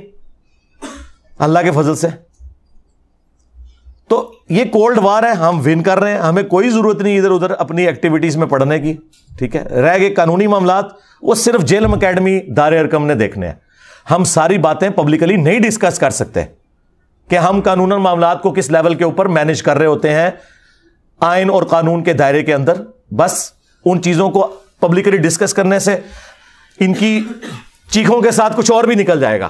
اللہ کے فضل سے. تو یہ کولڈ وار ہے, ہم ون کر رہے ہیں, ہمیں کوئی ضرورت نہیں ادھر ادھر اپنی ایکٹیویٹیز میں پڑھنے کی, ٹھیک ہے. رہ گئے قانونی معاملات, وہ صرف جیلم اکیڈمی دار ارکم نے دیکھنے ہیں. ہم ساری باتیں پبلکلی نہیں ڈسکس کر سکتے کہ ہم قانون معاملات کو کس لیول کے اوپر مینج کر رہے ہوتے ہیں آئین اور قانون کے دائرے کے اندر. بس ان چیزوں کو پبلکلی ڈسکس کرنے سے ان کی چیخوں کے ساتھ کچھ اور بھی نکل جائے گا.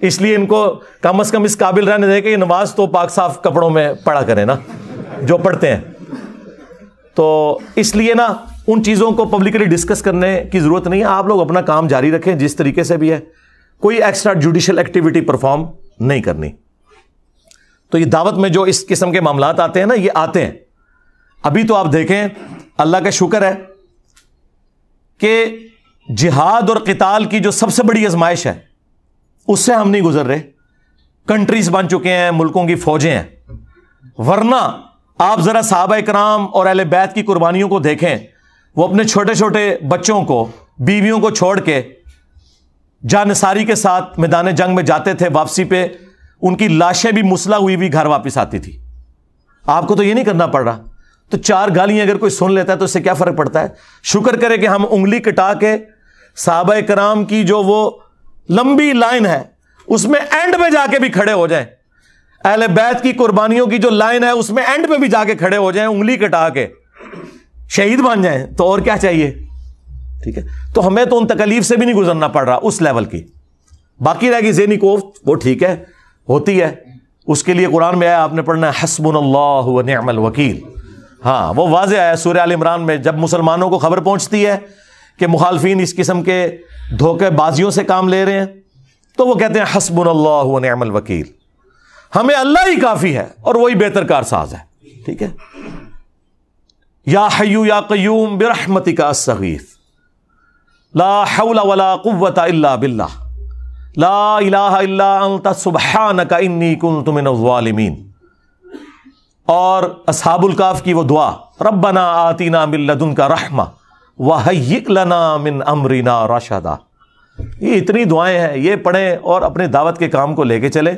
اس لیے ان کو کم از کم اس قابل رہنے دے کہ یہ نماز تو پاک صاف کپڑوں میں پڑھا کریں نا جو پڑھتے ہیں. تو اس لیے نا ان چیزوں کو پبلکلی ڈسکس کرنے کی ضرورت نہیں ہے. آپ لوگ اپنا کام جاری رکھیں جس طریقے سے بھی ہے, کوئی ایکسٹرا جوڈیشل ایکٹیویٹی پرفارم نہیں کرنی. تو یہ دعوت میں جو اس قسم کے معاملات آتے ہیں نا, یہ آتے ہیں. ابھی تو آپ دیکھیں, اللہ کا شکر ہے کہ جہاد اور قتال کی جو سب سے بڑی آزمائش ہے اس سے ہم نہیں گزر رہے. کنٹریز بن چکے ہیں, ملکوں کی فوجیں ہیں. ورنہ آپ ذرا صحابہ کرام اور اہل بیت کی قربانیوں کو دیکھیں. وہ اپنے چھوٹے چھوٹے بچوں کو, بیویوں کو چھوڑ کے جانثاری کے ساتھ میدان جنگ میں جاتے تھے. واپسی پہ ان کی لاشیں بھی مسلح ہوئی بھی گھر واپس آتی تھی. آپ کو تو یہ نہیں کرنا پڑ رہا. تو 4 گالیاں اگر کوئی سن لیتا ہے تو اس سے کیا فرق پڑتا ہے؟ شکر کرے کہ ہم انگلی کٹا کے صحابہ کرام کی جو وہ لمبی لائن ہے اس میں اینڈ پہ جا کے بھی کھڑے ہو جائیں. اہل بیت کی قربانیوں کی جو لائن ہے اس میں اینڈ پہ بھی جا کے کھڑے ہو جائیں, انگلی کٹا کے شہید بن جائیں. تو اور کیا چاہیے؟ ٹھیک ہے. تو ہمیں تو ان تکلیف سے بھی نہیں گزرنا پڑ رہا اس لیول کی. باقی رہ گی ذہنی کوفت, وہ ٹھیک ہے, ہوتی ہے. اس کے لیے قرآن میں آیا, آپ نے پڑھنا ہے حسبنا اللہ و نعم الوکیل. ہاں وہ واضح آیا سورہ آل عمران میں. جب مسلمانوں کو خبر پہنچتی ہے کہ مخالفین اس قسم کے دھوکے بازیوں سے کام لے رہے ہیں تو وہ کہتے ہیں حسبنا اللہ و نعم الوکیل, ہمیں اللہ ہی کافی ہے اور وہی بہتر کارساز ہے. ٹھیک ہے. یا حی یا قیوم برحمتک استغیث لا حول ولا قوت الا باللہ لا الہ الا انت سبحانک انی کنت من الظالمین. اور اصحاب الکاف کی وہ دعا, ربنا آتینا من لدنک رحمہ وہیئ لنا من امرنا رشدا. یہ اتنی دعائیں ہیں, یہ پڑھیں اور اپنے دعوت کے کام کو لے کے چلے.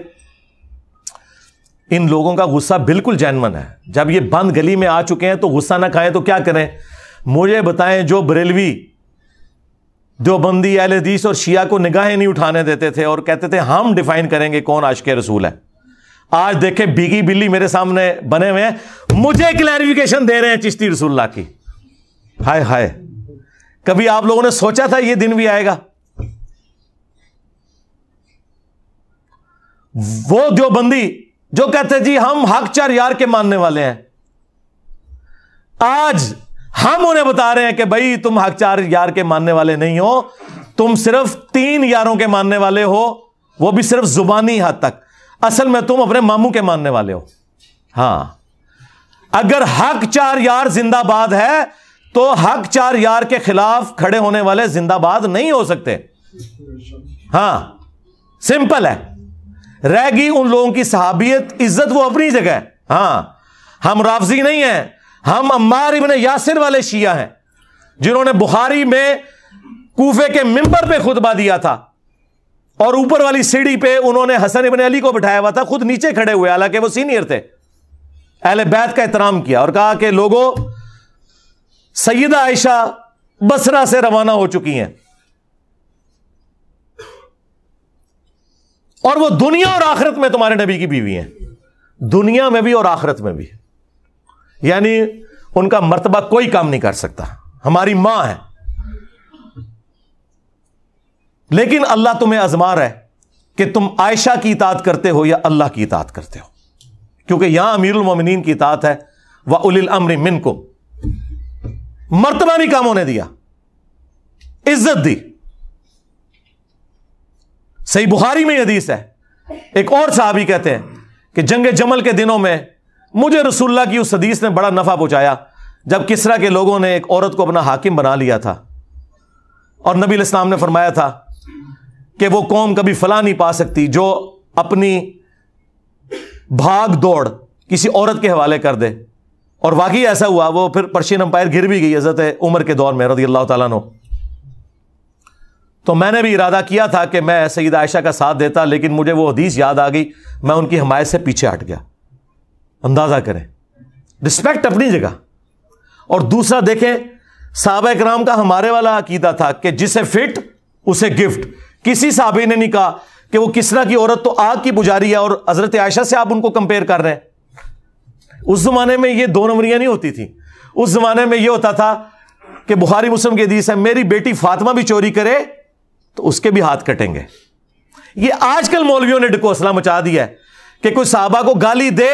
ان لوگوں کا غصہ بالکل جینون ہے. جب یہ بند گلی میں آ چکے ہیں تو غصہ نہ کھائیں تو کیا کریں؟ مجھے بتائیں, جو بریلوی دیوبندی اہل حدیث اور شیعہ کو نگاہیں نہیں اٹھانے دیتے تھے اور کہتے تھے ہم ڈیفائن کریں گے کون عاشق رسول ہے, آج دیکھیں بیگی بلی میرے سامنے بنے ہوئے ہیں, مجھے کلیریفیکیشن دے رہے ہیں چشتی رسول اللہ کی. ہائے ہائے, کبھی آپ لوگوں نے سوچا تھا یہ دن بھی آئے گا؟ وہ دیوبندی جو کہتے جی ہم حق چار یار کے ماننے والے ہیں, آج ہم انہیں بتا رہے ہیں کہ بھائی تم حق چار یار کے ماننے والے نہیں ہو, تم صرف 3 یاروں کے ماننے والے ہو, وہ بھی صرف زبانی حد تک. اصل میں تم اپنے ماموں کے ماننے والے ہو. ہاں, اگر حق چار یار زندہ باد ہے تو حق چار یار کے خلاف کھڑے ہونے والے زندہ باد نہیں ہو سکتے. ہاں سمپل ہے. رہ گئی ان لوگوں کی صحابیت, عزت وہ اپنی جگہ ہے. ہاں ہم رافضی نہیں ہیں, ہم عمار ابن یاسر والے شیعہ ہیں جنہوں نے بخاری میں کوفے کے منبر پہ خطبہ دیا تھا اور اوپر والی سیڑھی پہ انہوں نے حسن ابن علی کو بٹھایا ہوا تھا, خود نیچے کھڑے ہوئے, حالانکہ وہ سینئر تھے. اہل بیت کا احترام کیا اور کہا کہ لوگوں, سیدہ عائشہ بصرہ سے روانہ ہو چکی ہیں, اور وہ دنیا اور آخرت میں تمہارے نبی کی بیوی ہیں, دنیا میں بھی اور آخرت میں بھی, یعنی ان کا مرتبہ کوئی کام نہیں کر سکتا, ہماری ماں ہے. لیکن اللہ تمہیں آزما رہا ہے کہ تم عائشہ کی اطاعت کرتے ہو یا اللہ کی اطاعت کرتے ہو, کیونکہ یہاں امیر المومنین کی اطاعت ہے, وَأُولِي الْأَمْرِ مِنْكُمْ, مرتبہ نہیں کام ہونے دیا, عزت دی. صحیح بخاری میں حدیث ہے, ایک اور صحابی کہتے ہیں کہ جنگ جمل کے دنوں میں مجھے رسول اللہ کی اس حدیث نے بڑا نفع پہنچایا جب کسرا کے لوگوں نے ایک عورت کو اپنا حاکم بنا لیا تھا, اور نبی علیہ السلام نے فرمایا تھا کہ وہ قوم کبھی فلاح نہیں پا سکتی جو اپنی بھاگ دوڑ کسی عورت کے حوالے کر دے, اور واقعی ایسا ہوا, وہ پھر پرشین امپائر گر بھی گئی حضرت عمر کے دور میں رضی اللہ تعالیٰ عنہ. تو میں نے بھی ارادہ کیا تھا کہ میں سیدہ عائشہ کا ساتھ دیتا, لیکن مجھے وہ حدیث یاد آ گئی, میں ان کی حمایت سے پیچھے ہٹ گیا. اندازہ کریں, رسپیکٹ اپنی جگہ. اور دوسرا دیکھیں, صحابہ کرام کا ہمارے والا عقیدہ تھا کہ جسے فٹ اسے گفٹ. کسی صحابی نے نہیں کہا کہ وہ کسرا کی عورت تو آگ کی پجاری ہے اور حضرت عائشہ سے آپ ان کو کمپیئر کر رہے ہیں. اس زمانے میں یہ دو نمبریاں نہیں ہوتی تھی. اس زمانے میں یہ ہوتا تھا کہ بخاری مسلم کی حدیث ہے, میری بیٹی فاطمہ بھی چوری کرے تو اس کے بھی ہاتھ کٹیں گے. یہ آج کل مولویوں نے ڈکوسلا مچا دیا ہے کہ کوئی صحابہ کو گالی دے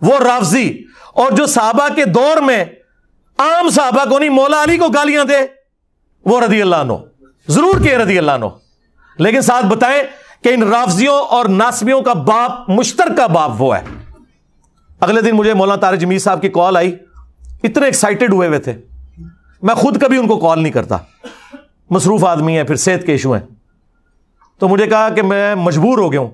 وہ رافضی, اور جو صحابہ کے دور میں عام صحابہ کو نہیں مولا علی کو گالیاں دے وہ رضی اللہ عنہ, ضرور کہ رضی اللہ عنہ, لیکن ساتھ بتائیں کہ ان رافضیوں اور ناسبیوں کا باپ مشترکہ باپ وہ ہے. اگلے دن مجھے مولانا طارق جمیل صاحب کی کال آئی, اتنے ایکسائٹڈ ہوئے ہوئے تھے. میں خود کبھی ان کو کال نہیں کرتا, مصروف آدمی ہے, پھر صحت کے ایشو ہیں. تو مجھے کہا کہ میں مجبور ہو گیا ہوں,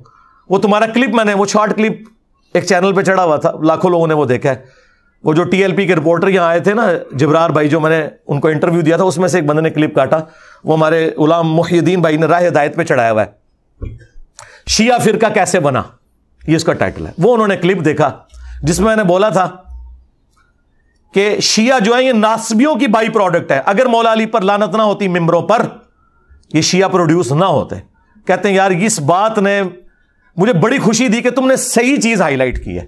وہ تمہارا کلپ میں نے, وہ شارٹ کلپ ایک چینل پہ چڑھا ہوا تھا, لاکھوں لوگوں نے وہ دیکھا ہے. وہ جو ٹی ایل پی کے رپورٹر یہاں آئے تھے نا, جبرار بھائی, جو میں نے ان کو انٹرویو دیا تھا, اس میں سے ایک بندے نے کلپ کاٹا, وہ ہمارے غلام محی الدین بھائی نے راہ ہدایت پہ چڑھایا ہوا ہے, شیعہ فرقہ کیسے بنا, یہ اس کا ٹائٹل ہے. وہ انہوں نے کلپ دیکھا جس میں نے بولا تھا کہ شیعہ جو ہے یہ ناسبیوں کی بائی پروڈکٹ ہے. اگر مولا علی پر لعنت نہ ہوتی ممبروں پر, یہ شیعہ پروڈیوس نہ ہوتے. کہتے ہیں یار اس بات نے مجھے بڑی خوشی دی کہ تم نے صحیح چیز ہائی لائٹ کی ہے,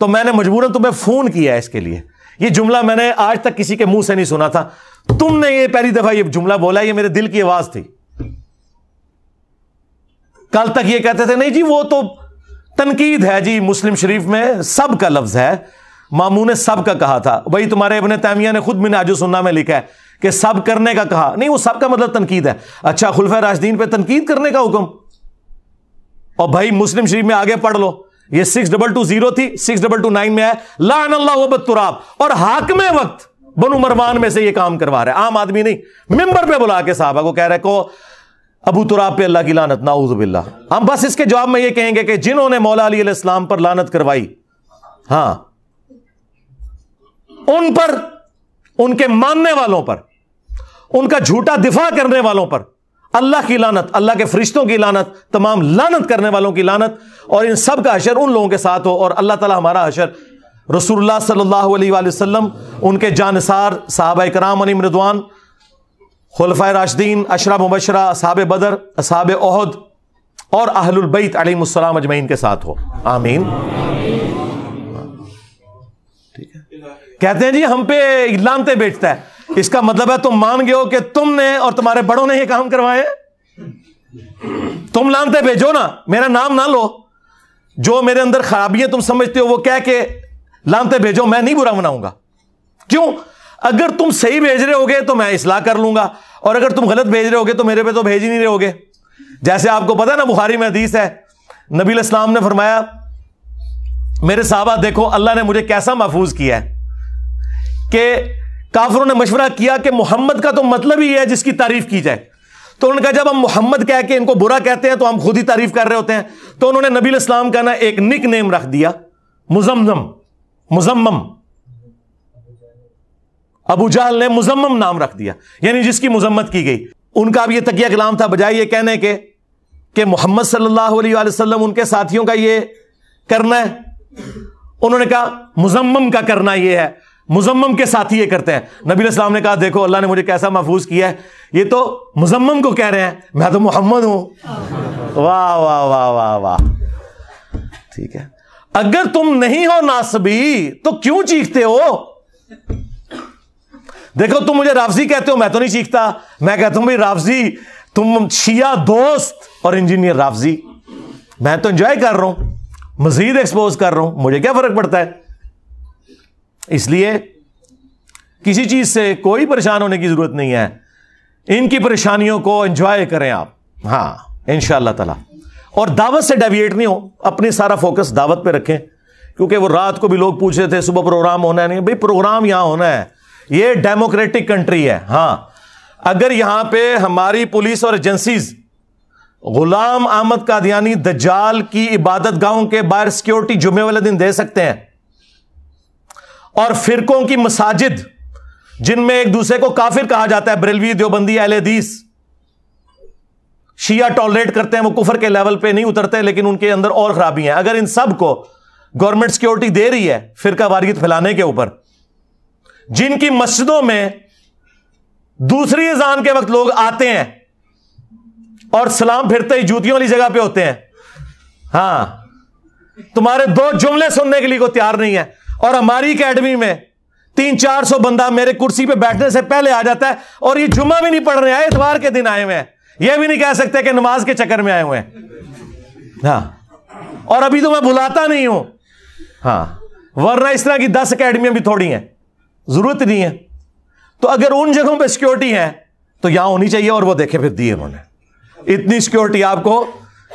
تو میں نے مجبوراً تمہیں فون کیا ہے اس کے لیے. یہ جملہ میں نے آج تک کسی کے منہ سے نہیں سنا تھا, تم نے یہ پہلی دفعہ یہ جملہ بولا, یہ میرے دل کی آواز تھی. کل تک یہ کہتے تھے نہیں جی وہ تو تنقید ہے جی, مسلم شریف میں سب کا لفظ ہے, مامون نے سب کا کہا تھا. وہی تمہارے ابن تیمیہ نے خود منہاج السنہ میں لکھا ہے کہ سب کرنے کا کہا, نہیں وہ سب کا مطلب تنقید ہے. اچھا خلفائے راشدین پہ تنقید کرنے کا حکم, اور بھائی مسلم شریف میں آگے پڑھ لو, یہ 6220 تھی, 6229 میں ہے لعن اللہ ابا التراب, اور حاکم وقت بنو مروان میں سے یہ کام کروا رہا ہے, عام آدمی نہیں. ممبر پہ بلا کے صحابہ کو کہہ رہے کو ابو تراب پہ اللہ کی لعنت, نعوذ باللہ. ہم بس اس کے جواب میں یہ کہیں گے کہ جنہوں نے مولا علی علیہ السلام پر لعنت کروائی, ہاں ان پر, ان کے ماننے والوں پر, ان کا جھوٹا دفاع کرنے والوں پر اللہ کی لعنت, اللہ کے فرشتوں کی لعنت, تمام لعنت کرنے والوں کی لعنت, اور ان سب کا حشر ان لوگوں کے ساتھ ہو. اور اللہ تعالی ہمارا حشر رسول اللہ صلی اللہ علیہ وآلہ وسلم, ان کے جانثار صحابہ کرام علیہم رضوان, خلفائے راشدین, عشرہ مبشرہ, اصحاب بدر, اصحاب احد, اور اہل البیت علیہم السلام اجمعین کے ساتھ ہو. آمین. ٹھیک ہے. کہتے ہیں جی ہم پہ لانتے بیچتا ہے, اس کا مطلب ہے تم مان گئے ہو کہ تم نے اور تمہارے بڑوں نے یہ کام کروائے. تم لانتے بھیجو نا, میرا نام نہ لو, جو میرے اندر خرابیاں تم سمجھتے ہو وہ کہہ کے لانتے بھیجو, میں نہیں برا مناؤں گا. کیوں؟ اگر تم صحیح بھیج رہے ہوگے تو میں اصلاح کر لوں گا, اور اگر تم غلط بھیج رہے ہوگے تو میرے پہ تو بھیج ہی نہیں رہے ہوگے. جیسے آپ کو پتا ہے نا, بخاری میں حدیث ہے, نبی علیہ السلام نے فرمایا میرے صحابہ دیکھو اللہ نے مجھے کیسا محفوظ کیا ہے کہ کافروں نے مشورہ کیا کہ محمد کا تو مطلب ہی ہے جس کی تعریف کی جائے. تو انہوں نے کہا جب ہم محمد کہہ کے ان کو برا کہتے ہیں تو ہم خود ہی تعریف کر رہے ہوتے ہیں. تو انہوں نے نبی علیہ السلام کا نا ایک نک نیم رکھ دیا, مزمم. ابو جہل نے مزمم نام رکھ دیا, یعنی جس کی مذمت کی گئی. ان کا اب یہ تقیہ کلام تھا, بجائے یہ کہنے کے کہ محمد صلی اللہ علیہ وآلہ وسلم ان کے ساتھیوں کا یہ کرنا ہے, انہوں نے کہا مزمم کا کرنا یہ ہے. مزمم کے ساتھی یہ کرتے ہیں. نبی علیہ السلام نے کہا دیکھو اللہ نے مجھے کیسا محفوظ کیا ہے, یہ تو مزمم کو کہہ رہے ہیں میں تو محمد ہوں. واہ واہ واہ واہ واہ. ٹھیک ہے, اگر تم نہیں ہو ناسبی تو کیوں چیختے ہو؟ دیکھو تم مجھے رافضی کہتے ہو, میں تو نہیں چیختا. میں کہتا ہوں بھائی رافضی, تم شیعہ دوست اور انجینئر رافضی, میں تو انجوائے کر رہا ہوں, مزید ایکسپوز کر رہا ہوں, مجھے کیا فرق پڑتا ہے؟ اس لیے کسی چیز سے کوئی پریشان ہونے کی ضرورت نہیں ہے. ان کی پریشانیوں کو انجوائے کریں آپ, ہاں انشاءاللہ تعالی. اور دعوت سے ڈیویٹ نہیں ہو, اپنی سارا فوکس دعوت پہ رکھیں. کیونکہ وہ رات کو بھی لوگ پوچھ رہے تھے صبح پروگرام ہونا ہے, نہیں بھائی پروگرام یہاں ہونا ہے, یہ ڈیموکریٹک کنٹری ہے. ہاں اگر یہاں پہ ہماری پولیس اور ایجنسیز غلام احمد قادیانی دجال کی عبادت گاہوں کے باہر سیکیورٹی جمعے والے دن دے سکتے ہیں, اور فرقوں کی مساجد جن میں ایک دوسرے کو کافر کہا جاتا ہے, بریلوی, دیوبندی, اہل حدیث, شیعہ ٹالریٹ کرتے ہیں, وہ کفر کے لیول پہ نہیں اترتے لیکن ان کے اندر اور خرابی ہیں. اگر ان سب کو گورنمنٹ سیکیورٹی دے رہی ہے فرقہ واریت پھیلانے کے اوپر, جن کی مسجدوں میں دوسری اذان کے وقت لوگ آتے ہیں اور سلام پھرتے ہی جوتیوں والی جگہ پہ ہوتے ہیں, ہاں تمہارے 2 جملے سننے کے لیے کوئی تیار نہیں ہے, اور ہماری اکیڈمی میں 300-400 بندہ میرے کرسی پہ بیٹھنے سے پہلے آ جاتا ہے, اور یہ جمعہ بھی نہیں پڑھ رہے ہیں, اتوار کے دن آئے ہوئے ہیں, یہ بھی نہیں کہہ سکتے کہ نماز کے چکر میں آئے ہوئے ہیں. ہاں اور ابھی تو میں بلاتا نہیں ہوں, ہاں ورنہ اس طرح کی 10 اکیڈمیاں بھی تھوڑی ہیں, ضرورت نہیں ہے. تو اگر ان جگہوں پہ سیکیورٹی ہے تو یہاں ہونی چاہیے, اور وہ دیکھے پھر دی انہوں نے. اتنی سیکیورٹی آپ کو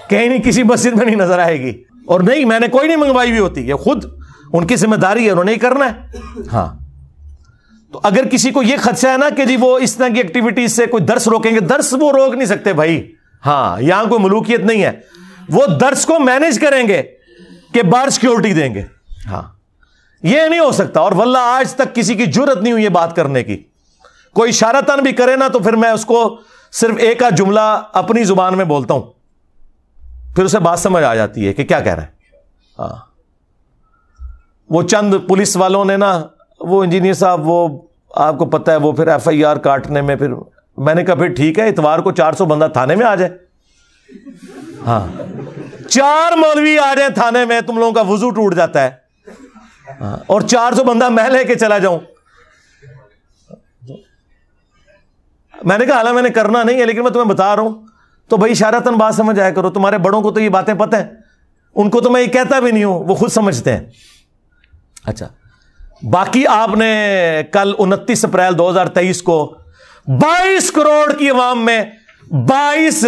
کہیں نہیں کسی مسجد میں نہیں نظر آئے گی, اور نہیں میں نے کوئی نہیں منگوائی ہوئی ہوتی, یہ خود ان کی ذمہ داری ہے, انہوں نے ہی کرنا ہے. ہاں تو اگر کسی کو یہ خدشہ ہے نا کہ جی وہ اس طرح کی ایکٹیویٹیز سے کوئی درس روکیں گے, درس وہ روک نہیں سکتے بھائی. ہاں یہاں کوئی ملوکیت نہیں ہے, وہ درس کو مینج کریں گے کہ باہر سیکیورٹی دیں گے. ہاں یہ نہیں ہو سکتا, اور واللہ آج تک کسی کی جرت نہیں ہوئی یہ بات کرنے کی. کوئی اشارتاً بھی کرے نا تو پھر میں اس کو صرف ایک آدھ جملہ اپنی زبان میں بولتا ہوں, پھر اسے بات سمجھ آ جاتی ہے کہ کیا کہہ رہے ہیں. ہاں وہ چند پولیس والوں نے نا, وہ انجینئر صاحب, وہ آپ کو پتہ ہے وہ پھر FIR کاٹنے میں, پھر میں نے کہا پھر ٹھیک ہے اتوار کو 400 بندہ تھانے میں آ جائے. ہاں 4 مولوی آ جائیں تھانے میں, تم لوگوں کا وضو ٹوٹ جاتا ہے, اور 400 بندہ میں لے کے چلا جاؤں. میں نے کہا حالانکہ میں نے کرنا نہیں ہے لیکن میں تمہیں بتا رہا ہوں, تو بھائی اشارتاً بات سمجھ آیا کرو. تمہارے بڑوں کو تو یہ باتیں پتہ ہیں, ان کو تو میں یہ کہتا بھی نہیں ہوں, وہ خود سمجھتے ہیں. اچھا باقی آپ نے کل 29 اپریل 2023 کو 22 کروڑ کی عوام میں 22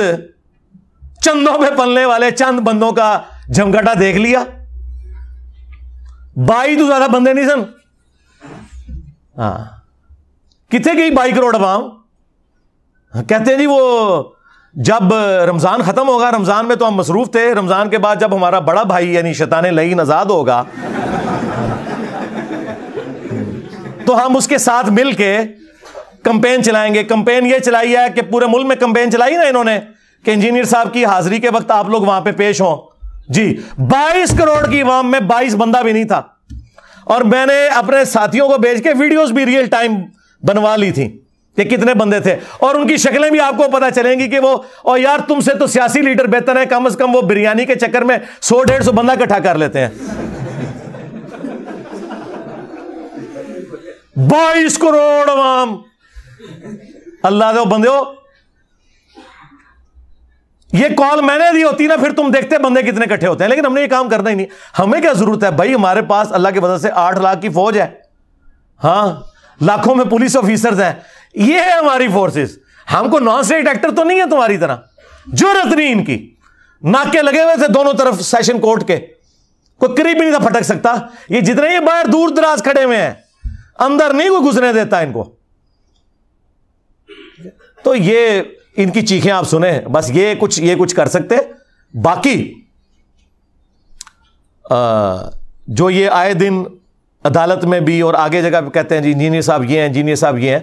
چندوں پہ پلنے والے چند بندوں کا جمگٹا دیکھ لیا. 22 تو زیادہ بندے نہیں سن. ہاں کتنے گئی 22 کروڑ عوام؟ کہتے ہیں جی وہ جب رمضان ختم ہوگا, رمضان میں تو ہم مصروف تھے, رمضان کے بعد جب ہمارا بڑا بھائی یعنی شیطان لعین آزاد ہوگا تو ہم اس کے ساتھ مل کے کمپین چلائیں گے. کمپین یہ چلائی ہے کہ پورے ملک میں کمپین چلائی نا انہوں نے کہ انجینئر صاحب کی حاضری کے وقت آپ لوگ وہاں پہ پیش ہوں. جی 22 کروڑ کی عوام میں 22 بندہ بھی نہیں تھا, اور میں نے اپنے ساتھیوں کو بھیج کے ویڈیوز بھی ریئل ٹائم بنوا لی تھی کہ کتنے بندے تھے, اور ان کی شکلیں بھی آپ کو پتہ چلیں گی کہ وہ, اور یار تم سے تو سیاسی لیڈر بہتر ہے, کم از کم وہ بریانی کے چکر میں 100-150 بندہ اکٹھا کر لیتے ہیں. 22 کروڑ عوام, اللہ دے بندے ہو. یہ کال میں نے دی ہوتی نا پھر تم دیکھتے بندے کتنے اکٹھے ہوتے ہیں, لیکن ہم نے یہ کام کرنا ہی نہیں. ہمیں کیا ضرورت ہے بھائی, ہمارے پاس اللہ کی وجہ سے 8 لاکھ کی فوج ہے, ہاں لاکھوں میں پولیس آفیسرز ہیں, یہ ہے ہماری فورسز. ہم کو نان اسٹیٹ ایکٹر تو نہیں ہے تمہاری طرح, جرت نہیں ان کی. ناکے لگے ہوئے تھے دونوں طرف سیشن کورٹ کے, کوئی قریب بھی نہیں تھا پھٹک سکتا. یہ جتنے یہ باہر دور دراز کھڑے ہوئے ہیں, اندر نہیں کوئی گزرنے دیتا ان کو. تو یہ ان کی چیخیں آپ سنیں, بس یہ کچھ کر سکتے. باقی جو یہ آئے دن عدالت میں بھی اور آگے جگہ پہ کہتے ہیں جی انجینئر صاحب یہ ہیں, انجینئر صاحب یہ ہیں,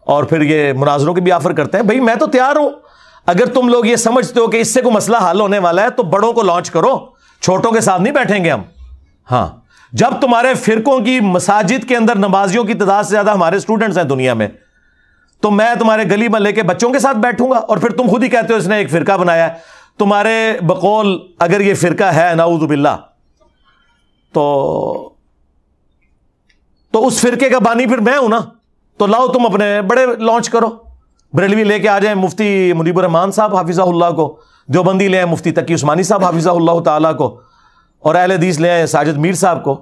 اور پھر یہ مناظروں کی بھی آفر کرتے ہیں. بھائی میں تو تیار ہوں, اگر تم لوگ یہ سمجھتے ہو کہ اس سے کوئی مسئلہ حل ہونے والا ہے تو بڑوں کو لانچ کرو, چھوٹوں کے ساتھ نہیں بیٹھیں گے ہم. ہاں جب تمہارے فرقوں کی مساجد کے اندر نمازیوں کی تعداد سے زیادہ ہمارے اسٹوڈنٹس ہیں دنیا میں, تو میں تمہارے گلی محلے کے بچوں کے ساتھ بیٹھوں گا, اور پھر تم خود ہی کہتے ہو اس نے ایک فرقہ بنایا ہے. تمہارے بقول اگر یہ فرقہ ہے نعوذ باللہ, تو اس فرقے کا بانی پھر میں ہوں نا, تو لاؤ تم اپنے بڑے لانچ کرو. بریلوی لے کے آ جائیں مفتی منیب الرحمان صاحب حافظہ اللہ کو, دیوبندی لے آئیں مفتی تقی عثمانی صاحب حافظہ اللہ تعالیٰ کو, اور اہل حدیث لے آئیں ساجد میر صاحب کو,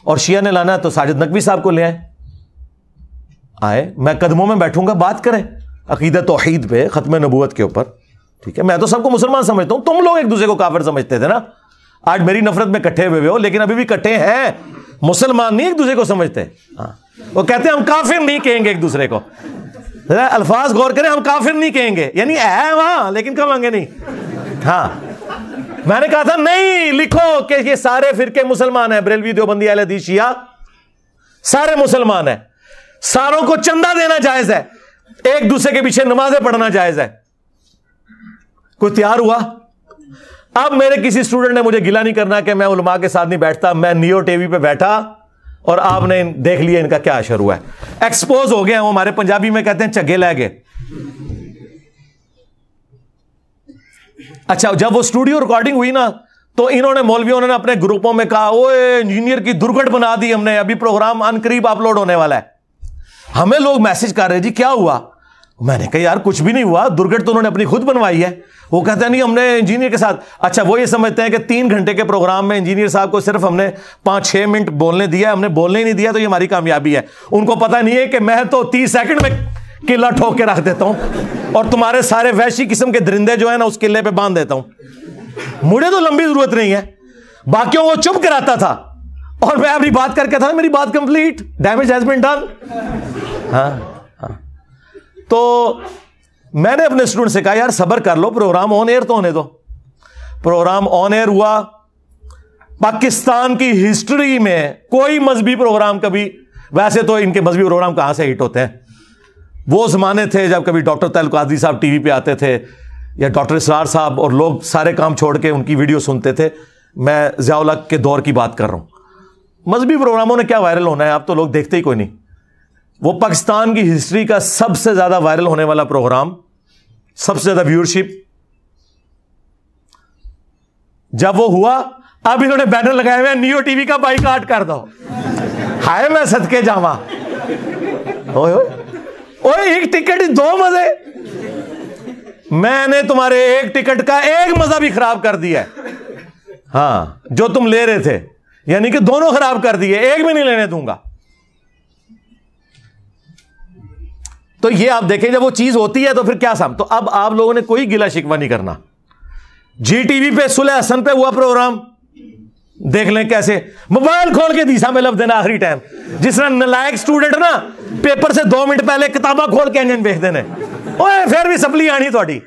اور شیعہ نے لانا ہے تو ساجد نقوی صاحب کو لے آئیں. آئے, میں قدموں میں بیٹھوں گا, بات کریں عقیدہ توحید پہ, ختم نبوت کے اوپر. ٹھیک ہے, میں تو سب کو مسلمان سمجھتا ہوں, تم لوگ ایک دوسرے کو کافر سمجھتے تھے نا. آج میری نفرت میں کٹھے ہوئے ہو, لیکن ابھی بھی کٹھے ہیں, مسلمان نہیں ایک دوسرے کو سمجھتے. ہاں, وہ کہتے ہیں ہم کافر نہیں کہیں گے ایک دوسرے کو. الفاظ غور کریں, ہم کافر نہیں کہیں گے, یعنی ہے وہاں لیکن کہوں گے نہیں. ہاں, میں نے کہا تھا نہیں لکھو کہ یہ سارے فرقے مسلمان ہیں, بریلوی دیوبندی اہل حدیث شیعہ سارے مسلمان ہیں, ساروں کو چندہ دینا جائز ہے, ایک دوسرے کے پیچھے نمازیں پڑھنا جائز ہے. کوئی تیار ہوا؟ اب میرے کسی اسٹوڈنٹ نے مجھے گلا نہیں کرنا کہ میں علماء کے ساتھ نہیں بیٹھتا. میں نیو ٹی وی پہ بیٹھا اور آپ نے دیکھ لیا ان کا کیا اشر ہوا ہے. ایکسپوز ہو گئے, وہ ہمارے پنجابی میں کہتے ہیں چگے لے گئے. اچھا, جب وہ اسٹوڈیو ریکارڈنگ ہوئی نا, تو انہوں نے مولویوں نے اپنے گروپوں میں کہا اوے انجینئر کی درگٹ بنا دی ہم نے, ابھی پروگرام ان قریب اپلوڈ ہونے والا ہے. ہمیں لوگ میسج کر رہے جی کیا ہوا؟ میں نے کہا یار کچھ بھی نہیں ہوا, درگٹ تو انہوں نے اپنی خود بنوائی ہے. وہ کہتے ہیں نہیں ہم نے انجینئر کے ساتھ. اچھا, وہ یہ سمجھتے ہیں کہ 3 گھنٹے کے پروگرام میں انجینئر صاحب کو صرف ہم نے 5-6 منٹ بولنے دیا, ہم نے بولنے ہی نہیں دیا, تو یہ ہماری کامیابی ہے. ان کو پتہ نہیں ہے کہ میں تو 30 سیکنڈ میں قلعہ ٹھوک کے رکھ دیتا ہوں, اور تمہارے سارے وحشی قسم کے درندے جو ہیں نا اس قلعے پہ باندھ دیتا ہوں. مجھے تو لمبی ضرورت نہیں ہے, باقیوں کو چپ کراتا تھا, اور میں اپنی بات کر کے تھا, میری بات complete, damage has been done. ہاں, تو میں نے اپنے اسٹوڈنٹ سے کہا یار صبر کر لو, پروگرام آن ایئر تو ہونے دو. پروگرام آن ایئر ہوا. پاکستان کی ہسٹری میں کوئی مذہبی پروگرام کبھی, ویسے تو ان کے مذہبی پروگرام کہاں سے ہٹ ہوتے ہیں, وہ زمانے تھے جب کبھی ڈاکٹر طاہر القادری صاحب ٹی وی پہ آتے تھے, یا ڈاکٹر اسرار صاحب, اور لوگ سارے کام چھوڑ کے ان کی ویڈیو سنتے تھے. میں ضیاء الحق کے دور کی بات کر رہا ہوں. مذہبی پروگراموں نے کیا وائرل ہونا ہے, آپ تو لوگ دیکھتے ہی کوئی نہیں. وہ پاکستان کی ہسٹری کا سب سے زیادہ وائرل ہونے والا پروگرام, سب سے زیادہ ویورشپ, جب وہ ہوا, اب انہوں نے بینر لگائے ہوئے نیو ٹی وی کا بائیکاٹ کر دو. ہائے میں صدقے جاواں, ایک ٹکٹ 2 مزے, میں نے تمہارے ایک ٹکٹ کا ایک مزہ بھی خراب کر دیا ہے. ہاں, جو تم لے رہے تھے, یعنی کہ دونوں خراب کر دیے, ایک بھی نہیں لینے دوں گا. تو یہ آپ دیکھیں جب وہ چیز ہوتی ہے تو پھر کیا تو اب آپ لوگوں نے کوئی گلا شکوہ نہیں کرنا. جی ٹی وی پہ صلح حسن پہ ہوا پروگرام, دیکھ لیں کیسے موبائل کھول کے دیسا میں لفظ دینا آخری ٹائم, جس طرح نلائق سٹوڈنٹ نا پیپر سے 2 منٹ پہلے کتاباں کھول کے انجن دیکھ دینے, اوے پھر بھی سپلی آنی تھوڑی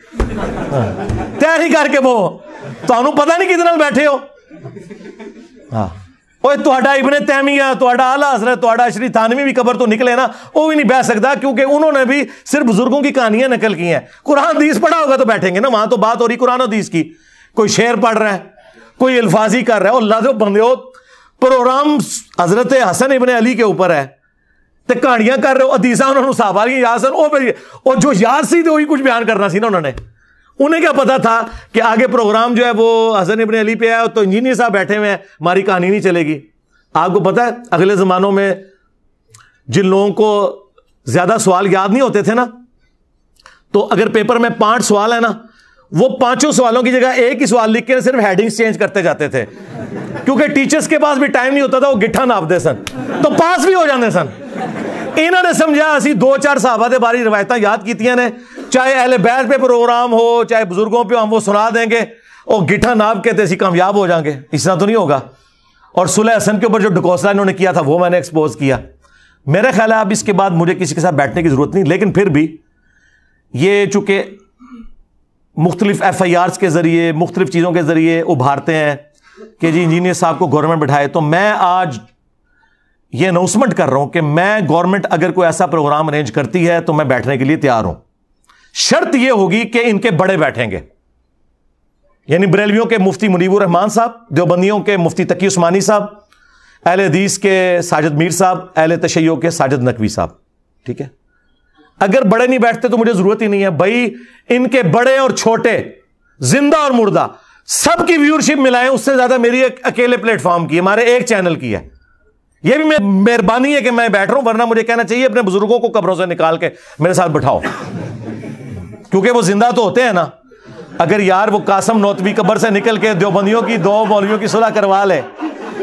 تیاری کر کے, وہ تو پتہ نہیں کتنا بیٹھے ہو. ہاں, تہاڈا ابن تیمیہ, تہاڈا اعلی حضرت, تہاڈا اشری تھانوی بھی قبر تو نکلے نا, وہ بھی نہیں بیٹھ سکتا, کیونکہ انہوں نے بھی صرف بزرگوں کی کہانیاں نقل کی ہیں. قرآن حدیث پڑھا ہوگا تو بیٹھیں گے نا, وہاں تو بات ہو رہی قرآن حدیث کی. کوئی شعر پڑھ رہا ہے, کوئی الفاظی کر رہا ہے, اللہ جو بندے ہو پروگرام حضرت حسن ابن علی کے اوپر ہے, تو کہانیاں کر رہے ہو, حدیثاں انہوں نے صحابہ کی یاد سن, اور جو یاد سی تھی وہی کچھ بیان کرنا سی نا انہوں نے. انہیں کیا پتا تھا کہ آگے پروگرام جو ہے وہ حسن ابن علی پہ ہے, تو انجینئر صاحب بیٹھے ہوئے ہیں, ہماری کہانی نہیں چلے گی. آپ کو پتا ہے اگلے زمانوں میں جن لوگوں کو زیادہ سوال یاد نہیں ہوتے تھے نا, تو اگر پیپر میں 5 سوال ہے نا, وہ 5 سوالوں کی جگہ ایک ہی سوال لکھ کے صرف ہیڈنگز چینج کرتے جاتے تھے, کیونکہ ٹیچرز کے پاس بھی ٹائم نہیں ہوتا تھا, وہ گٹھا ناپتے سن, تو پاس بھی ہو جاتے سن. انہوں نے سمجھا اسی 2-4 صحابہ دے باری روایتاں یاد کیتیاں نے, چاہے اہل بیت پہ پروگرام ہو چاہے بزرگوں پہ, ہم وہ سنا دیں گے, اور گٹھا ناپ کے تیسی کامیاب ہو جائیں گے. اس طرح تو نہیں ہوگا. اور صلح حسن کے اوپر جو ڈکوسلا انہوں نے کیا تھا وہ میں نے ایکسپوز کیا. میرا خیال ہے اب اس کے بعد مجھے کسی کے ساتھ بیٹھنے کی ضرورت نہیں, لیکن پھر بھی یہ چونکہ مختلف ایف آئی آرز کے ذریعے مختلف چیزوں کے ذریعے ابھارتے ہیں کہ جی انجینئر صاحب کو گورنمنٹ بٹھائے, تو میں آج یہ اناؤنسمنٹ کر رہا ہوں کہ میں گورنمنٹ اگر کوئی ایسا پروگرام ارینج کرتی ہے تو میں بیٹھنے کے لیے تیار ہوں. شرط یہ ہوگی کہ ان کے بڑے بیٹھیں گے, یعنی بریلویوں کے مفتی منیب الرحمان صاحب, دیوبندیوں کے مفتی تقی عثمانی صاحب, اہل حدیث کے ساجد میر صاحب، اہل تشیع کے ساجد نقوی صاحب، ٹھیک ہے؟ اگر بڑے نہیں بیٹھتے تو مجھے ضرورت ہی نہیں ہے بھائی، ان کے بڑے اور چھوٹے، زندہ اور مردہ، سب کی ویورشپ ملائیں، اس سے زیادہ میری ایک اکیلے پلیٹ فارم کی، ہمارے ایک چینل کی ہے. یہ بھی مہربانی ہے کہ میں بیٹھ رہا ہوں، ورنہ مجھے کہنا چاہیے اپنے بزرگوں کو قبروں سے نکال کے میرے ساتھ بٹھاؤ، کیونکہ وہ زندہ تو ہوتے ہیں نا. اگر یار وہ قاسم نوتوی قبر سے نکل کے دیوبندیوں کی 2 مولویوں کی صلح کروا لے،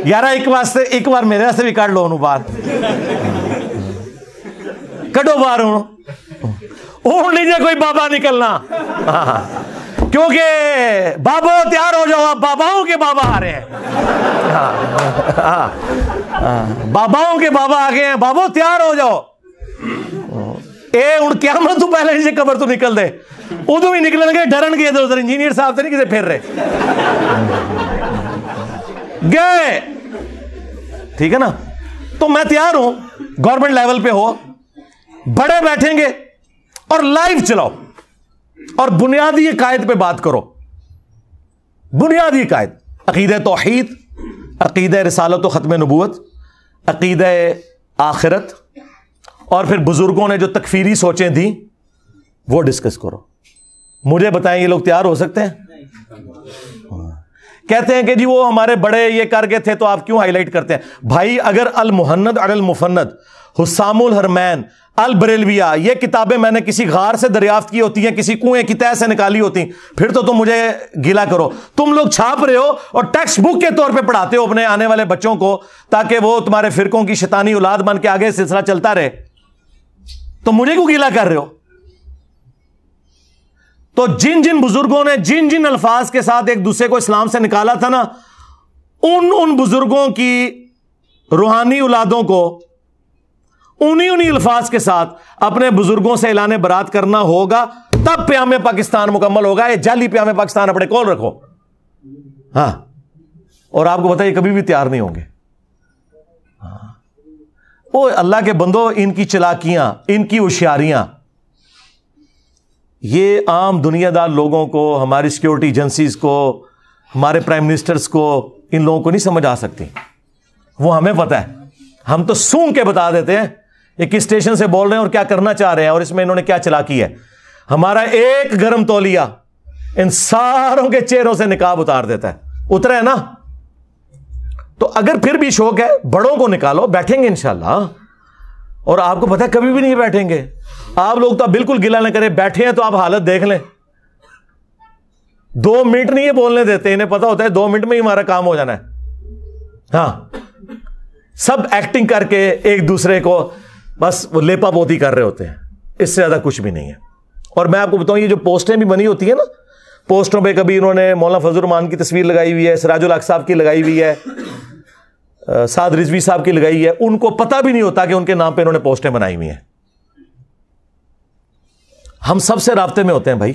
یار ایک بار میرے سے بھی کاٹ لو انہوں باہر، کٹو باہر اون لیجیے کوئی بابا نکلنا، کیونکہ بابو تیار ہو جاؤ، آپ باباؤں کے بابا آ رہے ہیں، باباؤں کے بابا آ گئے ہیں، بابو تیار ہو جاؤ. ہوں قیامت تو پہلے سے قبر تو نکل دے، ادو بھی نکلن گے، ڈرن گے ادھر ادھر، انجینئر صاحب تو نہیں کسی پھر رہے گئے، ٹھیک ہے نا. تو میں تیار ہوں، گورنمنٹ لیول پہ ہو، بڑے بیٹھیں گے اور لائیو چلاؤ اور بنیادی قائد پہ بات کرو. بنیادی قائد، عقیدہ توحید، عقیدہ رسالت و ختم نبوت، عقیدہ آخرت، اور پھر بزرگوں نے جو تکفیری سوچیں دیں وہ ڈسکس کرو. مجھے بتائیں یہ لوگ تیار ہو سکتے ہیں؟ کہتے ہیں کہ جی وہ ہمارے بڑے یہ کر گئے تھے تو آپ کیوں ہائی لائٹ کرتے ہیں؟ بھائی اگر المحند علی المفند، حسام الحرمین، البریلویہ، یہ کتابیں میں نے کسی غار سے دریافت کی ہوتی ہیں، کسی کنویں کی تہ سے نکالی ہوتی ہیں، پھر تو تم مجھے گیلا کرو. تم لوگ چھاپ رہے ہو اور ٹیکسٹ بک کے طور پہ پڑھاتے ہو اپنے آنے والے بچوں کو، تاکہ وہ تمہارے فرقوں کی شیطانی اولاد بن کے آگے سلسلہ چلتا رہے. تو مجھے کیوں گیلا کر رہے ہو؟ تو جن جن بزرگوں نے جن جن الفاظ کے ساتھ ایک دوسرے کو اسلام سے نکالا تھا نا، ان بزرگوں کی روحانی اولادوں کو انہی الفاظ کے ساتھ اپنے بزرگوں سے اعلان برات کرنا ہوگا، تب پیام پاکستان مکمل ہوگا. یہ جعلی پیام پاکستان اپنے کول رکھو. ہاں، اور آپ کو بتائیے کبھی بھی تیار نہیں ہوں گے. او اللہ کے بندو، ان کی چلاکیاں، ان کی ہوشیاریاں، یہ عام دنیا دار لوگوں کو، ہماری سیکورٹی ایجنسیز کو، ہمارے پرائم منسٹرز کو، ان لوگوں کو نہیں سمجھ آ سکتی. وہ ہمیں پتہ ہے، ہم تو سونگ کے بتا دیتے ہیں یہ کس اسٹیشن سے بول رہے ہیں اور کیا کرنا چاہ رہے ہیں اور اس میں انہوں نے کیا چلاکی ہے. ہمارا ایک گرم تولیہ ان ساروں کے چہروں سے نقاب اتار دیتا ہے. اترا ہے نا؟ تو اگر پھر بھی شوق ہے، بڑوں کو نکالو، بیٹھیں گے انشاءاللہ. اور آپ کو پتہ ہے کبھی بھی نہیں بیٹھیں گے. آپ لوگ تو بالکل گلا نہ کریں، بیٹھے ہیں تو آپ حالت دیکھ لیں. 2 منٹ نہیں یہ بولنے دیتے، انہیں پتا ہوتا ہے 2 منٹ میں ہی ہمارا کام ہو جانا ہے. ہاں، سب ایکٹنگ کر کے ایک دوسرے کو بس وہ لیپا پوتی کر رہے ہوتے ہیں، اس سے زیادہ کچھ بھی نہیں ہے. اور میں آپ کو بتاؤں، یہ جو پوسٹیں بھی بنی ہوتی ہیں نا، پوسٹوں پہ کبھی انہوں نے مولانا فضل الرحمان کی تصویر لگائی ہوئی ہے، سراج الحق صاحب کی لگائی ہوئی ہے، سعد رضوی صاحب کی لگائی ہے، ان کو پتہ بھی نہیں ہوتا کہ ان کے نام پہ انہوں نے پوسٹیں بنائی ہوئی ہیں. ہم سب سے رابطے میں ہوتے ہیں بھائی،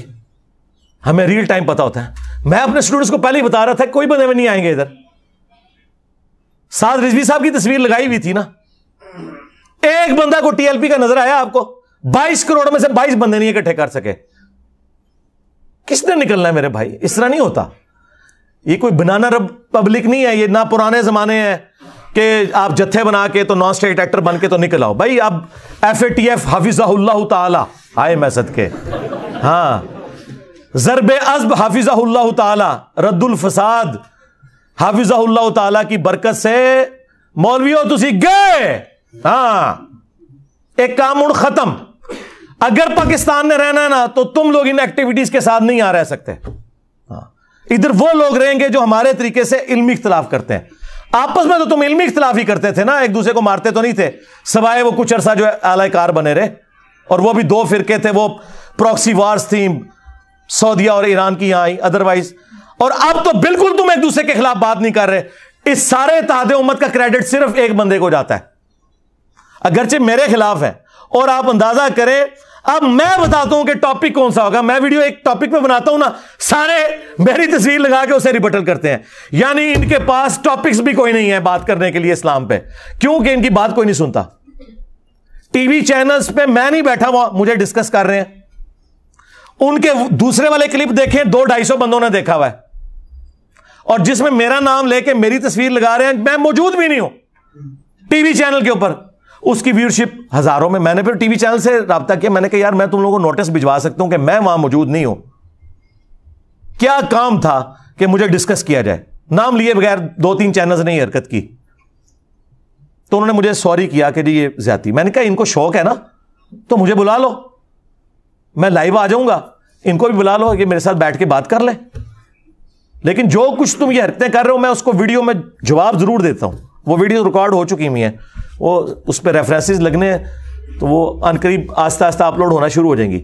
ہمیں ریل ٹائم پتہ ہوتا ہے. میں اپنے اسٹوڈنٹس کو پہلے ہی بتا رہا تھا کوئی بندے میں نہیں آئیں گے ادھر. سعد رضوی صاحب کی تصویر لگائی ہوئی تھی نا، ایک بندہ کو ٹی ایل پی کا نظر آیا آپ کو؟ 22 کروڑ میں سے 22 بندے نہیں اکٹھے کر سکے. کس نے نکلنا ہے میرے بھائی؟ اس طرح نہیں ہوتا. یہ کوئی بنانا رب پبلک نہیں ہے. یہ نہ پرانے زمانے ہیں کہ آپ جتھے بنا کے تو نان اسٹیٹ ایکٹر بن کے تو نکل آؤ. بھائی اب FATF حافظہ اللہ تعالی آئے میں صدقے، ہاں، ضرب عزب حافظہ اللہ تعالی، رد الفساد حافظہ اللہ تعالی کی برکت سے مولویوں تسی گئے. ہاں، ایک کام اڑ ختم. اگر پاکستان نے رہنا ہے نا تو تم لوگ ان ایکٹیویٹیز کے ساتھ نہیں رہ سکتے. ادھر وہ لوگ رہیں گے جو ہمارے طریقے سے علمی اختلاف کرتے ہیں. آپس میں تو تم علمی اختلاف ہی کرتے تھے نا، ایک دوسرے کو مارتے تو نہیں تھے، سوائے وہ کچھ عرصہ جو اعلی کار بنے رہے، اور وہ بھی 2 فرقے تھے، وہ پراکسی وارز تھیں، سعودیہ اور ایران کی یہاں آئی، ادروائز. اور اب تو بالکل تم ایک دوسرے کے خلاف بات نہیں کر رہے. اس سارے اتحاد امت کا کریڈٹ صرف ایک بندے کو جاتا ہے، اگرچہ میرے خلاف ہے. اور آپ اندازہ کریں، اب میں بتاتا ہوں کہ ٹاپک کون سا ہوگا. میں ویڈیو ایک ٹاپک پہ بناتا ہوں نا، سارے میری تصویر لگا کے اسے ریبٹل کرتے ہیں. یعنی ان کے پاس ٹاپکس بھی کوئی نہیں ہے بات کرنے کے لیے اسلام پہ، کیونکہ ان کی بات کوئی نہیں سنتا. ٹی وی چینلز پہ میں نہیں بیٹھا ہوا، مجھے ڈسکس کر رہے ہیں. ان کے دوسرے والے کلپ دیکھیں، 200-250 بندوں نے دیکھا ہوا ہے، اور جس میں میرا نام لے کے میری تصویر لگا رہے ہیں، میں موجود بھی نہیں ہوں. ٹی وی چینل کے اوپر اس کی ویورشپ ہزاروں میں. میں نے پھر ٹی وی چینل سے رابطہ کیا, میں نے کہا یار میں تم لوگوں کو نوٹس بھجوا سکتا ہوں کہ میں وہاں موجود نہیں ہوں, کیا کام تھا کہ مجھے ڈسکس کیا جائے, نام لیے بغیر 2-3 چینلز نے حرکت کی. تو انہوں نے مجھے سوری کیا کہ جی یہ زیادتی. میں نے کہا ان کو شوق ہے نا تو مجھے بلا لو, میں لائیو آ جاؤں گا, ان کو بھی بلا لو کہ میرے ساتھ بیٹھ کے بات کر لیں. لیکن جو کچھ تم یہ حرکتیں کر رہے ہو میں اس کو ویڈیو میں جواب ضرور دیتا ہوں, وہ ویڈیو ریکارڈ ہو چکی ہوئی ہیں, وہ اس پہ ریفرنسز لگنے تو وہ عنقریب آہستہ آہستہ اپلوڈ ہونا شروع ہو جائیں گی.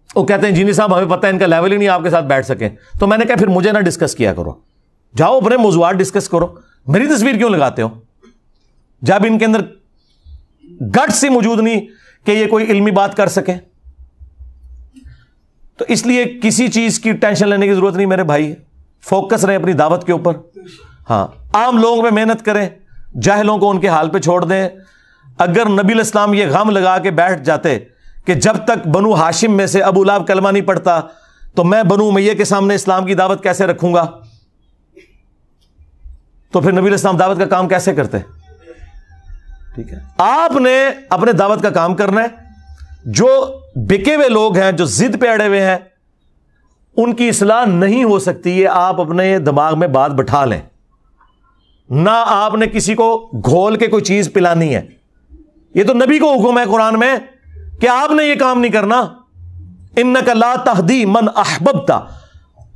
وہ کہتے ہیں انجینئر صاحب ہمیں پتہ ہے ان کا لیول ہی نہیں آپ کے ساتھ بیٹھ سکیں. تو میں نے کہا پھر مجھے نہ ڈسکس کیا کرو, جاؤ اپنے موضوعات ڈسکس کرو, میری تصویر کیوں لگاتے ہو جب ان کے اندر گٹ سے موجود نہیں کہ یہ کوئی علمی بات کر سکیں. تو اس لیے کسی چیز کی ٹینشن لینے کی ضرورت نہیں میرے بھائی, فوکس رہیں اپنی دعوت کے اوپر. ہاں عام لوگوں پہ محنت کریں, جاہلوں کو ان کے حال پہ چھوڑ دیں. اگر نبی علیہ السلام یہ غم لگا کے بیٹھ جاتے کہ جب تک بنو ہاشم میں سے ابو لہب کلمہ نہیں پڑھتا تو میں بنو امیہ کے سامنے اسلام کی دعوت کیسے رکھوں گا, تو پھر نبی علیہ السلام دعوت کا کام کیسے کرتے. ٹھیک ہے, آپ نے اپنے دعوت کا کام کرنا ہے. جو بکے ہوئے لوگ ہیں, جو ضد پہ اڑے ہوئے ہیں, ان کی اصلاح نہیں ہو سکتی. یہ آپ اپنے دماغ میں بات بٹھا لیں, نہ آپ نے کسی کو گھول کے کوئی چیز پلانی ہے. یہ تو نبی کو حکم ہے قرآن میں کہ آپ نے یہ کام نہیں کرنا. انک لا تہدی من احببت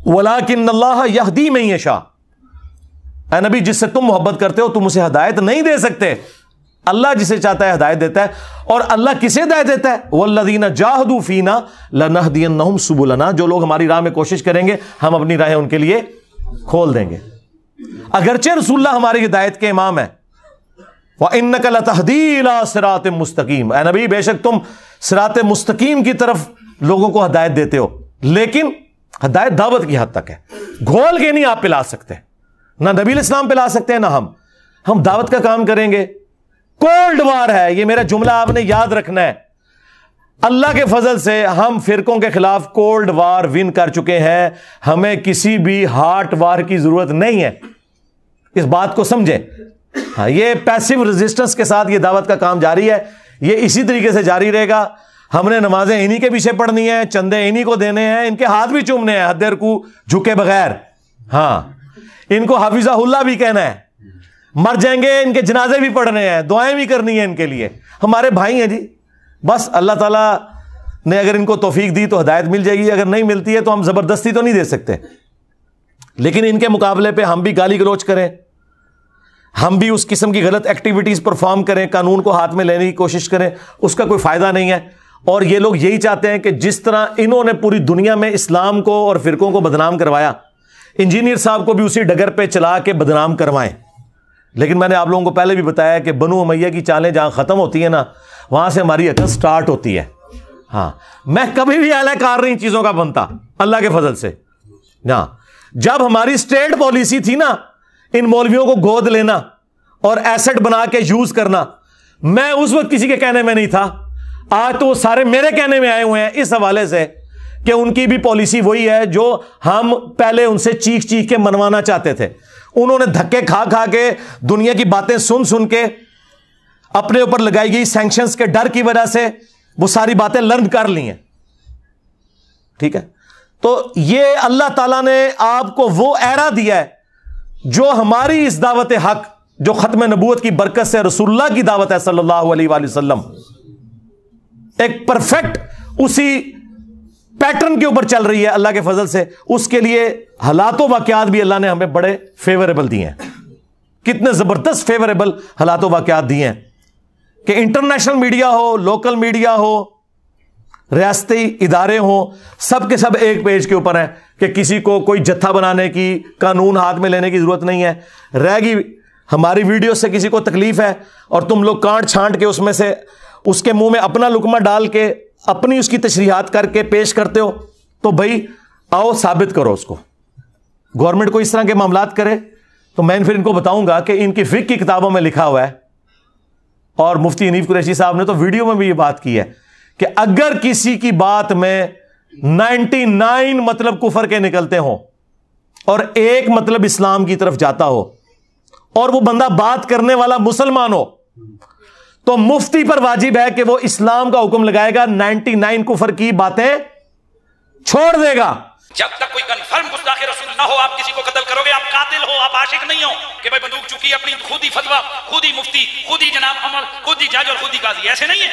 ولکن اللہ یہدی من یشاء. اے نبی جس سے تم محبت کرتے ہو تم اسے ہدایت نہیں دے سکتے, اللہ جسے چاہتا ہے ہدایت دیتا ہے. اور اللہ کسے ہدایت دیتا ہے, والذین جاہدوا فینا لنہدینہم سبلنا. جو لوگ ہماری راہ میں کوشش کریں گے ہم اپنی راہیں ان کے لیے کھول دیں گے. اگرچہ رسول اللہ ہماری ہدایت کے امام ہیں, وَإِنَّكَ لَتَهْدِي إِلَىٰ صِرَاطٍ مُسْتَقِيمٍ. اے نبی بے شک تم صراط مستقیم کی طرف لوگوں کو ہدایت دیتے ہو, لیکن ہدایت دعوت کی حد تک ہے, گھول کے نہیں آپ پلا سکتے. نہ نبی علیہ السلام پلا سکتے ہیں نہ ہم دعوت کا کام کریں گے. کولڈ وار ہے یہ, میرا جملہ آپ نے یاد رکھنا ہے. اللہ کے فضل سے ہم فرقوں کے خلاف کولڈ وار ون کر چکے ہیں, ہمیں کسی بھی ہاٹ وار کی ضرورت نہیں ہے. اس بات کو سمجھیں. ہاں یہ پیسو ریزسٹنس کے ساتھ یہ دعوت کا کام جاری ہے, یہ اسی طریقے سے جاری رہے گا. ہم نے نمازیں انہی کے پیچھے پڑھنی ہیں, چندے انہی کو دینے ہیں, ان کے ہاتھ بھی چومنے ہیں حد رکوع جھکے بغیر. ہاں ان کو حافظہ اللہ بھی کہنا ہے, مر جائیں گے ان کے جنازے بھی پڑھنے ہیں, دعائیں بھی کرنی ہیں ان کے لیے. ہمارے بھائی ہیں جی, بس اللہ تعالیٰ نے اگر ان کو توفیق دی تو ہدایت مل جائے گی, اگر نہیں ملتی ہے تو ہم زبردستی تو نہیں دے سکتے. لیکن ان کے مقابلے پہ ہم بھی گالی گلوچ کریں, ہم بھی اس قسم کی غلط ایکٹیویٹیز پرفارم کریں, قانون کو ہاتھ میں لینے کی کوشش کریں, اس کا کوئی فائدہ نہیں ہے. اور یہ لوگ یہی چاہتے ہیں کہ جس طرح انہوں نے پوری دنیا میں اسلام کو اور فرقوں کو بدنام کروایا, انجینئر صاحب کو بھی اسی ڈگر پہ چلا کے بدنام کروائیں. لیکن میں نے آپ لوگوں کو پہلے بھی بتایا کہ بنو امیہ کی چالیں جہاں ختم ہوتی ہیں نا, وہاں سے ہماری عقل سٹارٹ ہوتی ہے. ہاں میں کبھی بھی اعلی کار نہیں چیزوں کا بنتا اللہ کے فضل سے. ہاں جب ہماری اسٹیٹ پالیسی تھی نا ان مولویوں کو گود لینا اور ایسٹ بنا کے یوز کرنا, میں اس وقت کسی کے کہنے میں نہیں تھا. آج تو وہ سارے میرے کہنے میں آئے ہوئے ہیں اس حوالے سے کہ ان کی بھی پالیسی وہی ہے جو ہم پہلے ان سے چیخ چیخ کے منوانا چاہتے تھے. انہوں نے دھکے کھا کھا کے, دنیا کی باتیں سن سن کے, اپنے اوپر لگائی گئی سینکشنز کے ڈر کی وجہ سے وہ ساری باتیں لرن کر لی ہیں. ٹھیک ہے, تو یہ اللہ تعالیٰ نے آپ کو وہ ایرا دیا ہے جو ہماری اس دعوت حق, جو ختم نبوت کی برکت سے رسول اللہ کی دعوت ہے صلی اللہ علیہ وآلہ وسلم, ایک پرفیکٹ اسی پیٹرن کے اوپر چل رہی ہے اللہ کے فضل سے. اس کے لیے حالات و واقعات بھی اللہ نے ہمیں بڑے فیوریبل دیے ہیں. کتنے زبردست فیوریبل حالات و واقعات دیے ہیں کہ انٹرنیشنل میڈیا ہو, لوکل میڈیا ہو, ریاستی ادارے ہوں, سب کے سب ایک پیج کے اوپر ہیں کہ کسی کو کوئی جتھا بنانے کی, قانون ہاتھ میں لینے کی ضرورت نہیں ہے. رہ گی ہماری ویڈیو سے کسی کو تکلیف ہے اور تم لوگ کانٹ چھانٹ کے اس میں سے اس کے منہ میں اپنا لقمہ ڈال کے اپنی اس کی تشریحات کر کے پیش کرتے ہو, تو بھائی آؤ ثابت کرو اس کو. گورنمنٹ کو اس طرح کے معاملات کرے تو میں پھر ان کو بتاؤں گا کہ ان کی فقہ کی کتابوں میں لکھا ہوا ہے, اور مفتی حنیف قریشی صاحب نے تو ویڈیو میں بھی یہ بات کی ہے کہ اگر کسی کی بات میں 99 مطلب کفر کے نکلتے ہوں اور ایک مطلب اسلام کی طرف جاتا ہو, اور وہ بندہ بات کرنے والا مسلمان ہو تو مفتی پر واجب ہے کہ وہ اسلام کا حکم لگائے گا, 99 کفر کی باتیں چھوڑ دے گا. جب تک کوئی کنفرم گستاخ رسول نہ ہو آپ کسی کو قتل کرو گے, آپ قاتل ہو, آپ عاشق نہیں ہو کہ بھائی بندوق چکی اپنی خود ہی فتویٰ, خود ہی مفتی, خود ہی جناب عمر, خود ہی جج اور خود ہی قاضی. ایسے نہیں ہے.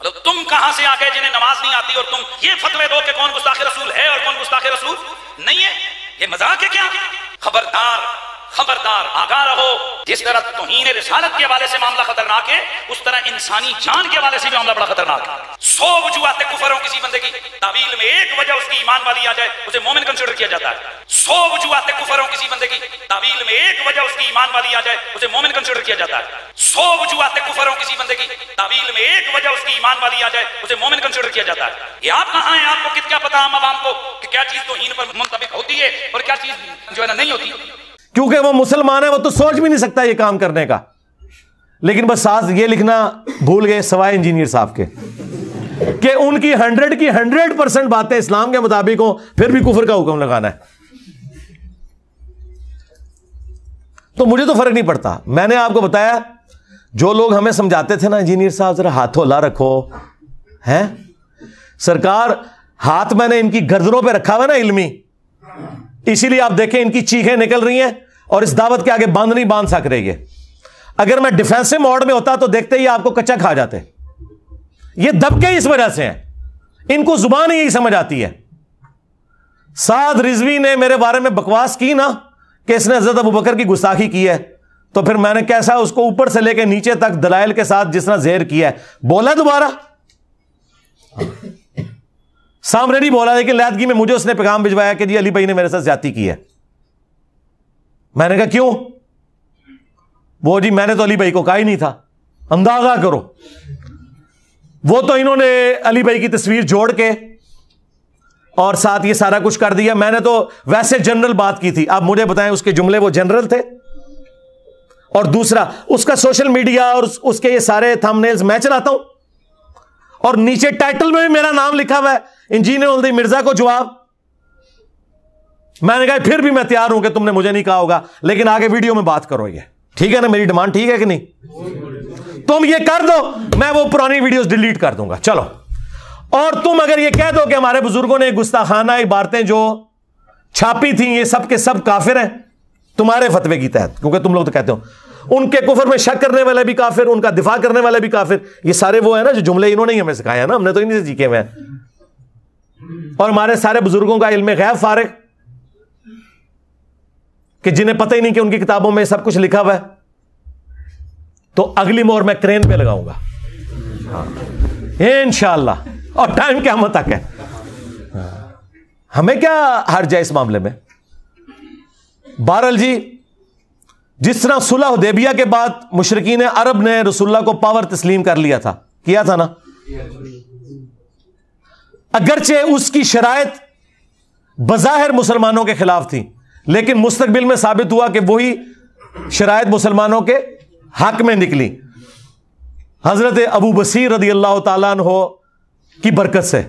مطلب تم کہاں سے آ گئے جنہیں نماز نہیں آتی اور تم یہ فتوے دو کہ کون گستاخ رسول ہے اور کون گستاخ رسول نہیں ہے؟ یہ مذاق ہے کیا؟ خبردار خبردار, آگاہ رہو. جس طرح توہین رسالت کے حوالے سے معاملہ خطرناک ہے, اس طرح انسانی جان کے حوالے سے بھی معاملہ بڑا خطرناک ہے. 100 وجوہات کفر ہوں کسی بندے کی تعویل میں ایک وجہ اس کی ایمان والی آ جائے اسے مومن کنسیڈر کیا جاتا ہے. 100 وجوہات کفر ہوں کسی بندے کی تعویل میں ایک وجہ اس کی ایمان والی آ جائے اسے مومن کنسیڈر کیا جاتا ہے. 100 وجوہات کفر ہوں کسی بندے کی تعویل میں ایک وجہ اس کی ایمان والی آ جائے اسے مومن کنسیڈر کیا جاتا ہے. یہ آپ کہاں ہیں؟ آپ کو کیا پتا عام عوام کو کہ کیا چیز توہین پر منطبق ہوتی ہے اور کیا چیز جو ہے نا نہیں ہوتی؟ کیونکہ وہ مسلمان ہے, وہ تو سوچ بھی نہیں سکتا یہ کام کرنے کا. لیکن بس ساتھ یہ لکھنا بھول گئے سوائے انجینئر صاحب کے کہ ان کی 100% باتیں اسلام کے مطابق ہوں, پھر بھی کفر کا حکم لگانا ہے. تو مجھے تو فرق نہیں پڑتا. میں نے آپ کو بتایا جو لوگ ہمیں سمجھاتے تھے نا, انجینئر صاحب ذرا ہاتھوں لا رکھو, ہیں سرکار ہاتھ میں نے ان کی گردنوں پہ رکھا ہوا نا علمی, اسی لیے آپ دیکھیں ان کی چیخیں نکل رہی ہیں اور اس دعوت کے آگے باندھ نہیں باندھ سک رہی ہے. اگر میں ڈیفینسو موڈ میں ہوتا تو دیکھتے ہی آپ کو کچا کھا جاتے. یہ دبکے اس وجہ سے ہیں, ان کو زبان ہی سمجھ آتی ہے. سعد رضوی نے میرے بارے میں بکواس کی نا کہ اس نے حضرت ابوبکر کی گستاخی کی ہے, تو پھر میں نے کیسا اس کو اوپر سے لے کے نیچے تک دلائل کے ساتھ جس طرح زہر کیا ہے, بولا دوبارہ سامنے نہیں بولا, لیکن لیدگی میں مجھے اس نے پیغام بھجوایا کہ جی علی بھائی نے میرے ساتھ زیادتی کی ہے. میں نے کہا کیوں؟ وہ جی میں نے تو علی بھائی کو کہا ہی نہیں تھا. اندازہ کرو, وہ تو انہوں نے علی بھائی کی تصویر جوڑ کے اور ساتھ یہ سارا کچھ کر دیا. میں نے تو ویسے جنرل بات کی تھی. آپ مجھے بتائیں اس کے جملے وہ جنرل تھے؟ اور دوسرا اس کا سوشل میڈیا اور اس کے یہ سارے تھم نیلز میں چلاتا ہوں, اور نیچے ٹائٹل میں بھی میرا نام لکھا ہوا ہے, انجینئر الدین مرزا کو جواب. میں نے کہا پھر بھی میں تیار ہوں کہ تم نے مجھے نہیں کہا ہوگا, لیکن آگے ویڈیو میں بات کرو. یہ ٹھیک ہے نا, میری ڈیمانڈ ٹھیک ہے کہ نہیں؟ تم یہ کر دو, میں وہ پرانی ویڈیوز ڈیلیٹ کر دوں گا. چلو, اور تم اگر یہ کہہ دو کہ ہمارے بزرگوں نے گستاخانہ عبارتیں جو چھاپی تھیں یہ سب کے سب کافر ہیں تمہارے فتوے کی تحت, کیونکہ تم لوگ تو کہتے ہو ان کے کفر میں شک کرنے والے بھی کافر, ان کا دفاع کرنے والے بھی کافر. یہ سارے وہ ہیں نا جو جملے انہوں نے ہی ہمیں سکھایا نا, ہم نے تو انہیں سے سیکھے ہوئے ہیں. اور ہمارے سارے بزرگوں کا علم غیب فارغ کہ جنہیں پتہ ہی نہیں کہ ان کی کتابوں میں سب کچھ لکھا ہوا ہے. تو اگلی مہر میں کرین پہ لگاؤں گا انشاءاللہ, اور ٹائم قیامت تک ہے. ہمیں کیا حرج ہے اس معاملے میں؟ بہرحال جی, جس طرح صلح حدیبیہ کے بعد مشرکین عرب نے رسول اللہ کو پاور تسلیم کر لیا تھا, کیا تھا نا, اگرچہ اس کی شرائط بظاہر مسلمانوں کے خلاف تھی, لیکن مستقبل میں ثابت ہوا کہ وہی شرائط مسلمانوں کے حق میں نکلی. حضرت ابو بصیر رضی اللہ تعالیٰ عنہ کی برکت سے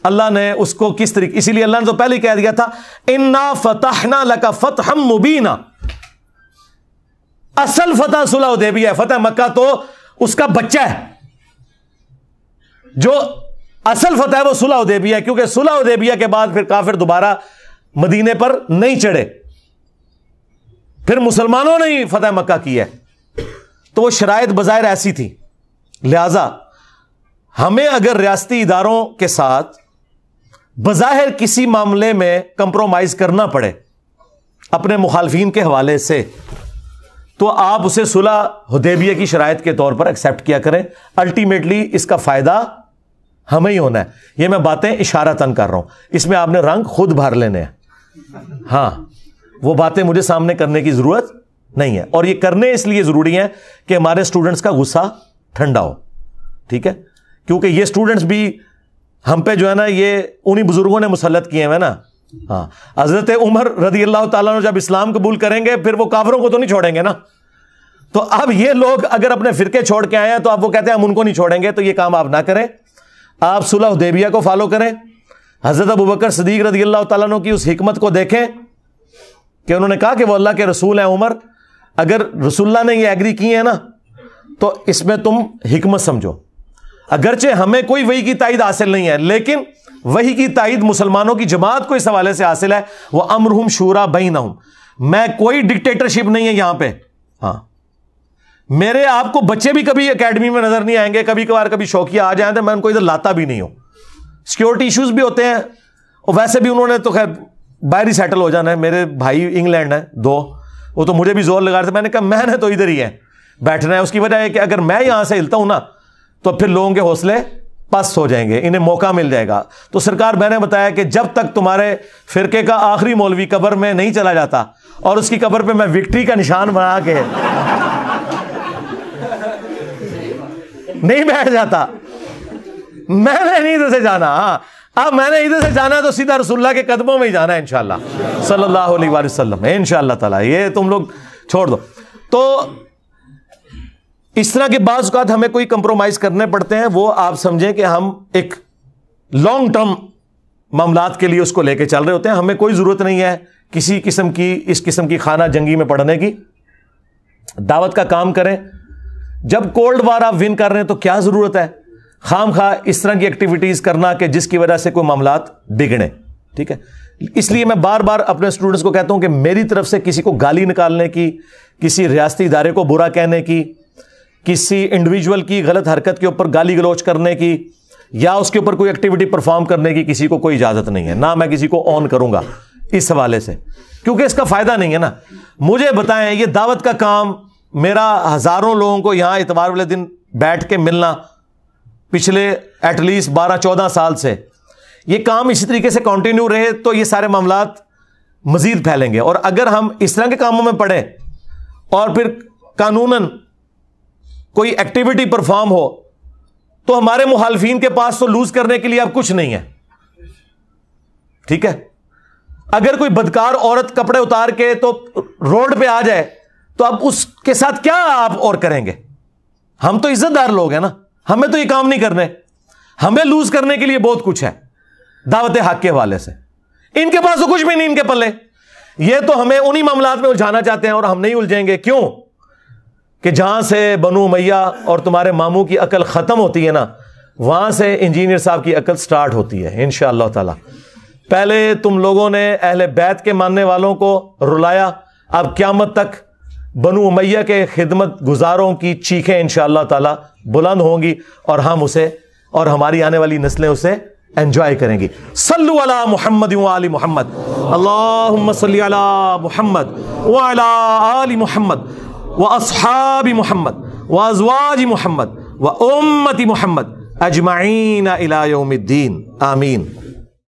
اللہ نے اس کو کس طریقے, اسی لیے اللہ نے تو پہلے ہی کہہ دیا تھا انا فتحنا لک فتحا مبینا. اصل فتح صلح حدیبیہ ہے, فتح مکہ تو اس کا بچہ ہے. جو اصل فتح ہے وہ صلح حدیبیہ ہے, کیونکہ صلح حدیبیہ کے بعد پھر کافر دوبارہ مدینے پر نہیں چڑھے, پھر مسلمانوں نے ہی فتح مکہ کی ہے. تو وہ شرائط بظاہر ایسی تھی, لہذا ہمیں اگر ریاستی اداروں کے ساتھ بظاہر کسی معاملے میں کمپرومائز کرنا پڑے اپنے مخالفین کے حوالے سے, تو آپ اسے صلح حدیبیہ کی شرائط کے طور پر ایکسپٹ کیا کریں. الٹیمیٹلی اس کا فائدہ ہمیں ہی ہونا ہے. یہ میں باتیں اشارتاً کر رہا ہوں, اس میں آپ نے رنگ خود بھر لینے ہیں. ہاں, وہ باتیں مجھے سامنے کرنے کی ضرورت نہیں ہے, اور یہ کرنے اس لیے ضروری ہیں کہ ہمارے اسٹوڈنٹس کا غصہ ٹھنڈا ہو. ٹھیک ہے, کیونکہ یہ اسٹوڈنٹس بھی ہم پہ جو ہے نا یہ انہی بزرگوں نے مسلط کیے ہیں نا. ہاں, حضرت عمر رضی اللہ تعالیٰ عنہ جب اسلام قبول کریں گے پھر وہ کافروں کو تو نہیں چھوڑیں گے نا. تو اب یہ لوگ اگر اپنے فرقے چھوڑ کے آئے ہیں تو اب وہ کہتے ہیں ہم ان کو نہیں چھوڑیں گے. تو یہ کام آپ نہ کریں, آپ صلح حدیبیہ کو فالو کریں. حضرت ابوبکر صدیق رضی اللہ تعالیٰ عنہ کی اس حکمت کو دیکھیں کہ انہوں نے کہا کہ وہ اللہ کے رسول ہیں عمر, اگر رسول اللہ نے یہ ایگری کی ہے نا تو اس میں تم حکمت سمجھو. اگرچہ ہمیں کوئی وحی کی تائید حاصل نہیں ہے لیکن وحی کی تائید مسلمانوں کی جماعت کو اس حوالے سے حاصل ہے. وہ امرہم شورا بینہم. میں کوئی ڈکٹیٹرشپ نہیں ہے یہاں پہ. ہاں میرے آپ کو بچے بھی کبھی اکیڈمی میں نظر نہیں آئیں گے, کبھی کبھار کبھی شوقیہ آ جائیں تو میں ان کو ادھر لاتا بھی نہیں ہوں. سیکیورٹی ایشوز بھی ہوتے ہیں اور ویسے بھی انہوں نے تو خیر باہر ہی سیٹل ہو جانا ہے. میرے بھائی انگلینڈ ہیں 2, وہ تو مجھے بھی زور لگا رہے تھے. میں نے کہا میں نے تو ادھر ہی ہے بیٹھنا ہے. اس کی وجہ ہے کہ اگر میں یہاں سے ہلتا ہوں نا تو پھر لوگوں کے حوصلے پست ہو جائیں گے, انہیں موقع مل جائے گا. تو سرکار میں نے بتایا کہ جب تک تمہارے فرقے کا آخری مولوی قبر میں نہیں چلا جاتا اور اس کی قبر پہ میں وکٹری کا نشان بنا کے نہیں بیٹھ جاتا, میں نے نہیں ادھر سے جانا. ہاں اب میں نے ادھر سے جانا تو سیدھا رسول اللہ کے قدموں میں ہی جانا ہے انشاءاللہ صلی اللہ علیہ وآلہ وسلم انشاءاللہ تعالی. یہ تم لوگ چھوڑ دو. تو اس طرح کے بعض اوقات ہمیں کوئی کمپرومائز کرنے پڑتے ہیں, وہ آپ سمجھیں کہ ہم ایک لانگ ٹرم معاملات کے لیے اس کو لے کے چل رہے ہوتے ہیں. ہمیں کوئی ضرورت نہیں ہے کسی قسم کی اس قسم کی خانہ جنگی میں پڑھنے کی. دعوت کا کام کریں. جب کولڈ وار آپ ون کر رہے ہیں تو کیا ضرورت ہے خام خواہ اس طرح کی ایکٹیویٹیز کرنا کہ جس کی وجہ سے کوئی معاملات بگڑے. ٹھیک ہے, اس لیے میں بار بار اپنے اسٹوڈنٹس کو کہتا ہوں کہ میری طرف سے کسی کو گالی نکالنے کی, کسی ریاستی ادارے کو برا کہنے کی, کسی انڈیویجول کی غلط حرکت کے اوپر گالی گلوچ کرنے کی یا اس کے اوپر کوئی ایکٹیویٹی پرفارم کرنے کی کسی کو کوئی اجازت نہیں ہے. نہ میں کسی کو آن کروں گا اس حوالے سے, کیونکہ اس کا فائدہ نہیں ہے نا. مجھے بتائیں, یہ دعوت کا کام میرا ہزاروں لوگوں کو یہاں اتوار والے دن بیٹھ کے ملنا پچھلے ایٹ لیسٹ 12-14 سال سے, یہ کام اسی طریقے سے کنٹینیو رہے تو یہ سارے معاملات مزید پھیلیں گے. اور اگر ہم اس طرح کے کاموں میں پڑیں اور پھر قانوناً کوئی ایکٹیویٹی پرفارم ہو تو ہمارے مخالفین کے پاس تو لوز کرنے کے لیے اب کچھ نہیں ہے. ٹھیک ہے, اگر کوئی بدکار عورت کپڑے اتار کے تو روڈ پہ آ جائے تو اب اس کے ساتھ کیا آپ اور کریں گے؟ ہم تو عزت دار لوگ ہیں نا, ہمیں تو یہ کام نہیں کرنے. ہمیں لوز کرنے کے لیے بہت کچھ ہے دعوت حق کے حوالے سے. ان کے پاس تو کچھ بھی نہیں ان کے پلے. یہ تو ہمیں انہی معاملات میں الجھانا چاہتے ہیں اور ہم نہیں الجھیں گے. کیوں کہ جہاں سے بنو امیہ اور تمہارے ماموں کی عقل ختم ہوتی ہے نا, وہاں سے انجینئر صاحب کی عقل سٹارٹ ہوتی ہے انشاءاللہ تعالی. پہلے تم لوگوں نے اہل بیت کے ماننے والوں کو رلایا, اب قیامت تک بنو امیہ کے خدمت گزاروں کی چیخیں انشاءاللہ تعالی بلند ہوں گی اور ہم اسے اور ہماری آنے والی نسلیں اسے انجوائے کریں گی. صلو علی محمد و آل محمد. اللہم صلی علی محمد وعلی آل محمد واصحاب محمد وازواج محمد وامت محمد اجمعین الی یوم الدین. آمین.